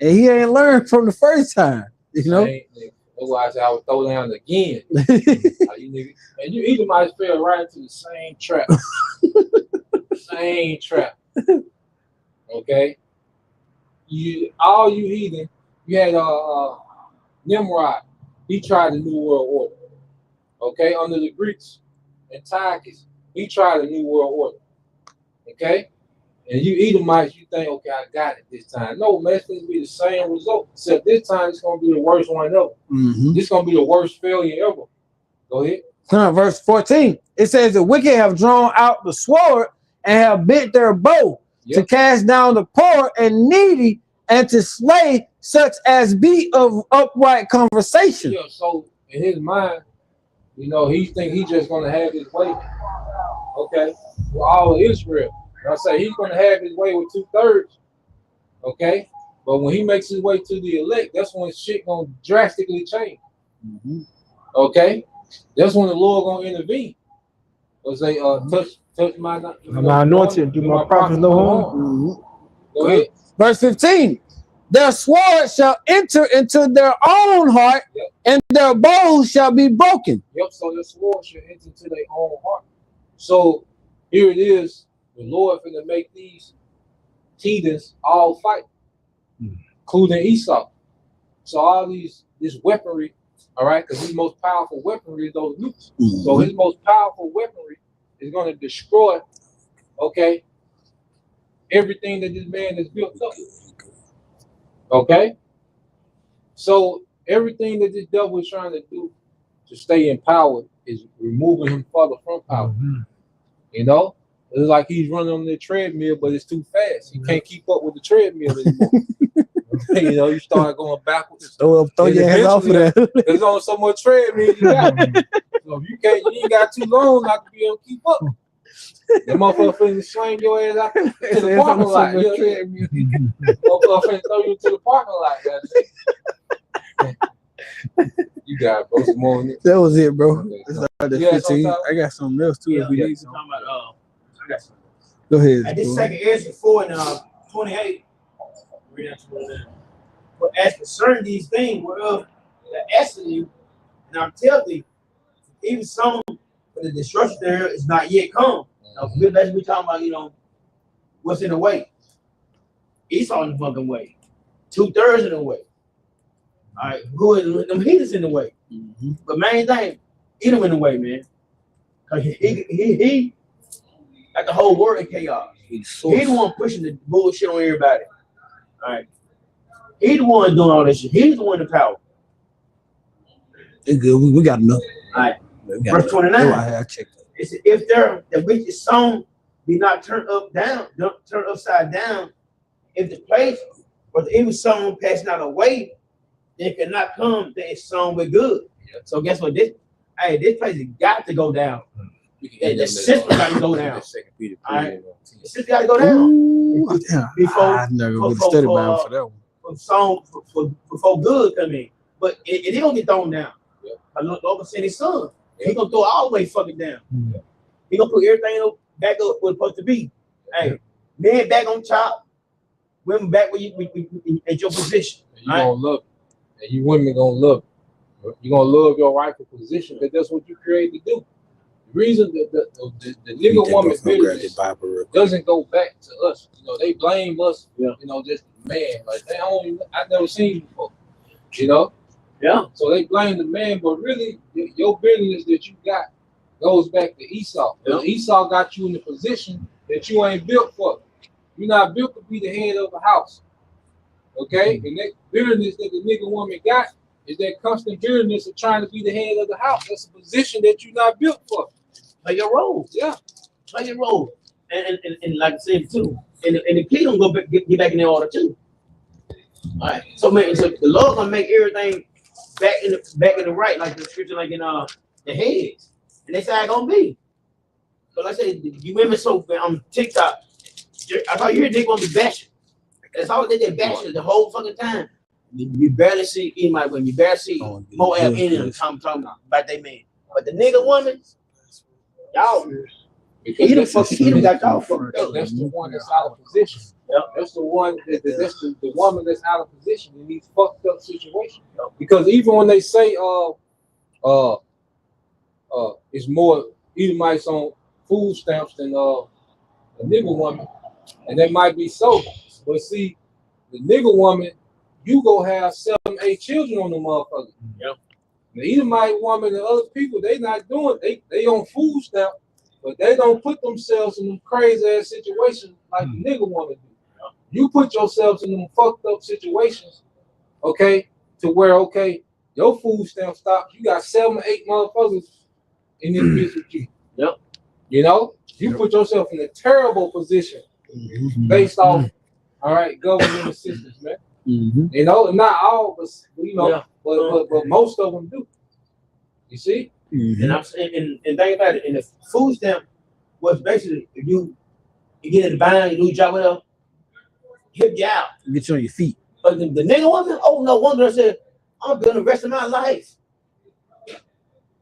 and he ain't learned from the first time. You know. That's why I said I would throw down again. And you either might fell right into the same trap. Same trap. Okay? All you heathen, you had Nimrod. He tried the New World Order. Okay? Under the Greeks and Antiochus, he tried the New World Order. Okay? And you Edomites, you think, okay, I got it this time. No, man, it's going to be the same result. Except this time, it's going to be the worst one ever. This is going to be the worst failure ever. Go ahead. Verse 14. It says, the wicked have drawn out the sword and have bent their bow to cast down the poor and needy and to slay such as be of upright conversation. Yeah, so in his mind, you know, he think he's just going to have his way. Okay? With all of Israel. I say he's going to have his way with 2/3, okay? But when he makes his way to the elect, that's when shit going to drastically change, okay? That's when the Lord going to intervene. Or say, touch my anointed, do my prophets no harm. Go ahead. Verse 15. Their sword shall enter into their own heart, and their bows shall be broken. Yep, so the sword shall enter into their own heart. So here it is. The Lord finna make these heathens all fight, including Esau. So all this weaponry, all right, because his most powerful weaponry is those nukes. So his most powerful weaponry is going to destroy, okay, everything that this man has built up. Okay? So everything that this devil is trying to do to stay in power is removing him further from power. You know? It's like he's running on the treadmill, but it's too fast. He can't keep up with the treadmill anymore. You know, you start going backwards. Throw your hands off of that. There's only so much treadmill you got. So if you ain't got too long not to be able to keep up. The motherfucker finna swing your ass out to the parking lot. Motherfucker finna throw you to the parking lot. You got it, bro. Some more in it. That was it, bro. Okay. 15. I got something else too. If we need some. I got something. Go ahead. At this second Ezra 4 and 28, read that to them. But as concerning these things, whereof the asking you, and I tell thee, even some, but the destruction there is not yet come. Now, we're talking about, you know, what's in the way. Esau in the fucking way. 2/3 in the way. All right, who is them heathens in the way? But main thing, Edom in the way, man. Cause he got the whole world in chaos. He's the one pushing the bullshit on everybody. All right. He's the one doing all this shit. He's the one in power. It's good. We got enough. All right. Verse 29. I checked it. It's if the which is sown be not turned turn upside down, if the place or the evil sown pass not away, then it cannot come that it's sown with good. So guess what? This place has got to go down. The system got to go down. All right. The system got to go down. I never would have studied Bible for that one. Before good come in. But it don't get thrown down. The Lord sent his son. He gonna throw it all the way fucking down. He gonna put everything back up where it's supposed to be. Hey, men back on top, women back where you at your position. And you gonna love it. And you women gonna love it. You're gonna love your rightful position because that's what you created to do. The reason that the nigga woman business doesn't go back to us. You know, they blame us, you know, just the man. Like they don't I've never seen you before. You know? Yeah. So they blame the man, but really your business that you got goes back to Esau. Yeah. Esau got you in the position that you ain't built for. You're not built to be the head of a house. Okay? And that bitterness that the nigga woman got is that constant bitterness of trying to be the head of the house. That's a position that you're not built for. Play your role. Yeah. Play your role. And like I said too, and the kingdom go back, get back in the order too. All right. So the Lord gonna make everything back in the right, like the scripture, like in the heads. And that's how it's gonna be. But like I said, you women so on TikTok, I thought you gonna be bashing. That's all they did, bashing the whole fucking time. You barely see anybody when you barely see more any of them talking about they man. But the nigga woman, y'all, he done got y'all fucked up. That's the one that's out of position. Yep. That's the one that's the woman that's out of position in these fucked up situations. Yep. Because even when they say it's more Edomites on food stamps than a nigga woman, and that might be so. But see, the nigga woman, you go have 7, 8 children on the motherfucker. Yep. The Edomite woman and other people, they not doing they on food stamp, but they don't put themselves in them crazy ass situations like the nigga woman do. You put yourselves in them fucked up situations, okay, to where your food stamp stops. You got 7 or 8 motherfuckers in this bitch with you. Yep. You know, you put yourself in a terrible position based off, all right, government assistance, man. You know, not all of us, you know, but most of them do. You see? And I'm saying, and think about it, and the food stamp was basically if you get in the bind, you lose job, whatever, help you out. Get you on your feet. But the nigga woman, oh no, one girl said, I'm building the rest of my life.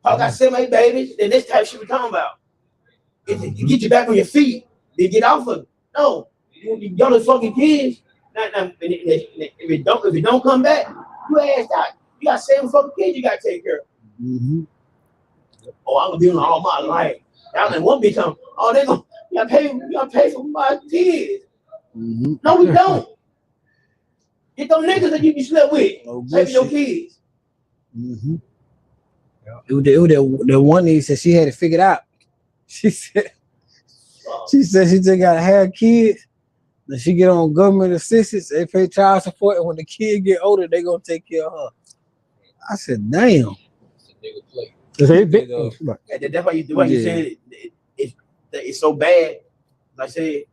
I got 7, 8 babies, then this type shit we talking about. To get you back on your feet, then get off of it. No, y'all the fucking kids. Now, if it don't come back, you ass out. You got 7 fucking kids you gotta take care of. Oh, I'm gonna be on all my life. Y'all in one bitch talking, oh, they gonna you gotta pay for my kids. No, we don't. Get them niggas that you slept with. Pay for your kids. It was the one that said she had it figured out. She said she just gotta have kids. Then she get on government assistance, they pay child support, and when the kid get older, they gonna take care of her. I said, damn. That's why you do what you said. It's so bad. Like I said,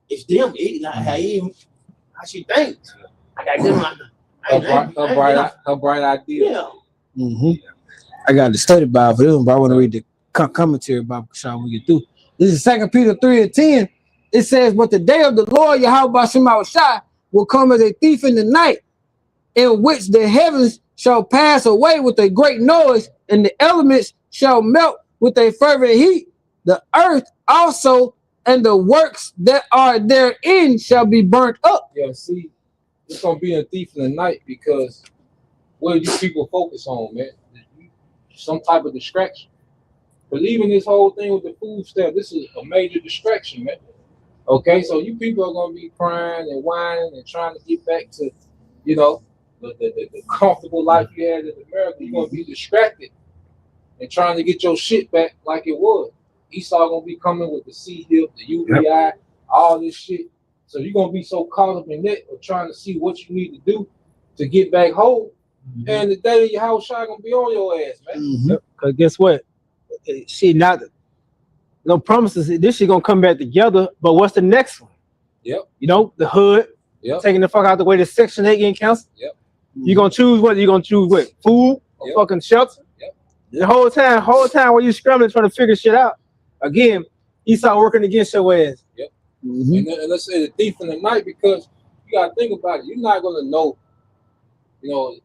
it's them. How she thinks. I got them. Her bright idea. Yeah. I got the study Bible for this one, but I want to read the commentary Bible when we get through. This is 2 Peter 3:10. It says, but the day of the Lord Yahweh Shai will come as a thief in the night, in which the heavens shall pass away with a great noise, and the elements shall melt with a fervent heat. The earth also and the works that are therein shall be burnt up. Yeah, see, it's gonna be a thief in the night because what do you people focus on, man? Some type of distraction. But even this whole thing with the food stamp, this is a major distraction, man. Okay, so you people are gonna be crying and whining and trying to get back to, you know, the comfortable life you had in America. You're gonna be distracted and trying to get your shit back like it was. Esau gonna be coming with the C hip, the UBI, all this shit. So you're gonna be so caught up in that or trying to see what you need to do to get back home. And the day of your house shot gonna be on your ass, man. Cause guess what? She not no promises. This shit gonna come back together. But what's the next one? Yep. You know, the hood. Yep. Taking the fuck out the way. The Section 8 getting canceled. Yep. You gonna choose what? You gonna choose what? Food or fucking shelter? Yep. The whole time while you scrambling trying to figure shit out. Again, Esau working against your ass. Yep. And let's say the thief in the night, because you gotta think about it. You're not gonna know, you know,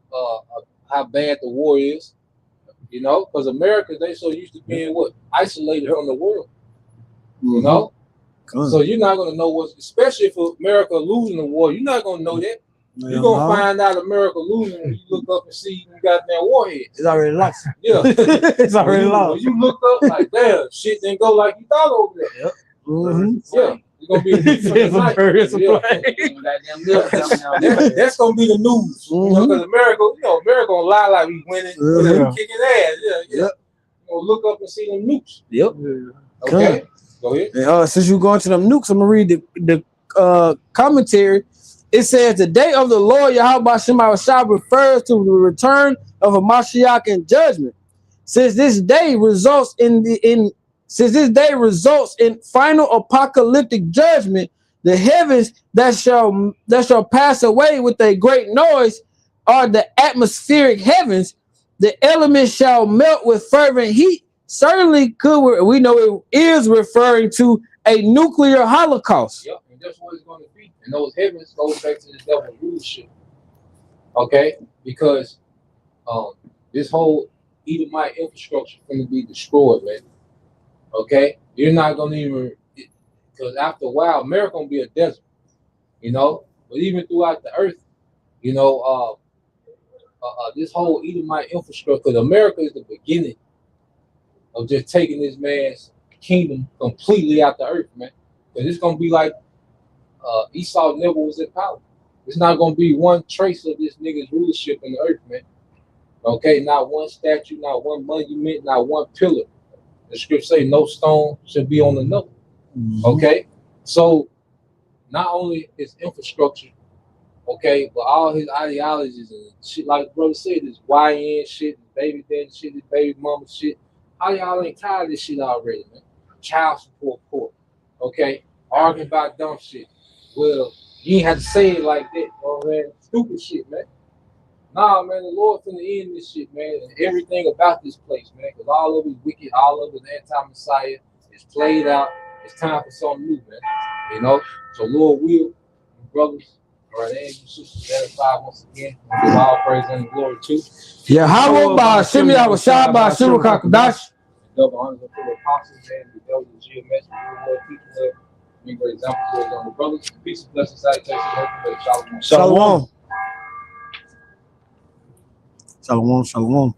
how bad the war is. You know, because America, they so used to being isolated from the world. You know, so you're not gonna know what's, especially if America losing the war. You're not gonna know that. You're gonna find out America losing when you look up and see you got that warhead. It's already lost. Yeah, it's already lost. When you look up, like, damn, shit didn't go like you thought over there. Yep. Yeah. It's gonna be a that's gonna be the news. You know, because America gonna lie like we winning, kicking ass. Yeah. Yep. Gonna look up and see them nukes. Yep. Okay. Go ahead. And, since you're going to them nukes, I'm gonna read the commentary. It says the day of the Lord Yahweh Shai refers to the return of a Mashiach and judgment. Since this day results in final apocalyptic judgment, the heavens that shall pass away with a great noise are the atmospheric heavens. The elements shall melt with fervent heat. certainly could. We know it is referring to a nuclear holocaust. Yep, and that's what it's going to be. And those heavens goes back to the devil's rulership. Okay, because this whole Edomite infrastructure is going to be destroyed, man. Okay, you're not going to even, because after a while, America going to be a desert, you know. But even throughout the earth, you know, this whole Edomite infrastructure, because America is the beginning of just taking this man's kingdom completely out the earth, man. Because it's going to be like Esau never was in power. It's not going to be one trace of this nigga's rulership in the earth, man. Okay, not one statue, not one monument, not one pillar. The scripture say no stone should be on another. Okay, so not only his infrastructure, okay, but all his ideologies and shit, like brother said, this YN shit, baby daddy shit, this baby mama shit. How y'all ain't tired of this shit already, man? Child support court, okay, arguing about dumb shit. Well, you ain't have to say it like that, man. Stupid shit, man. Nah, man, the Lord finna end this shit, man, and everything about this place, man, because all of it is wicked, all of it is anti-Messiah. It's played out. It's time for something new, man. You know? So Lord will, brothers, all right, and you sisters, edify once again. Give all praise and glory to. Yeah, how about Shimmy Awashai by Shimmy Kakadash? Double honors to the apostles and the elders of GMS, the Lord teaching them. Bring great examples to us on the brothers. Peace and blessings, salutations, hopefully, shalom. Shalom. Shalom.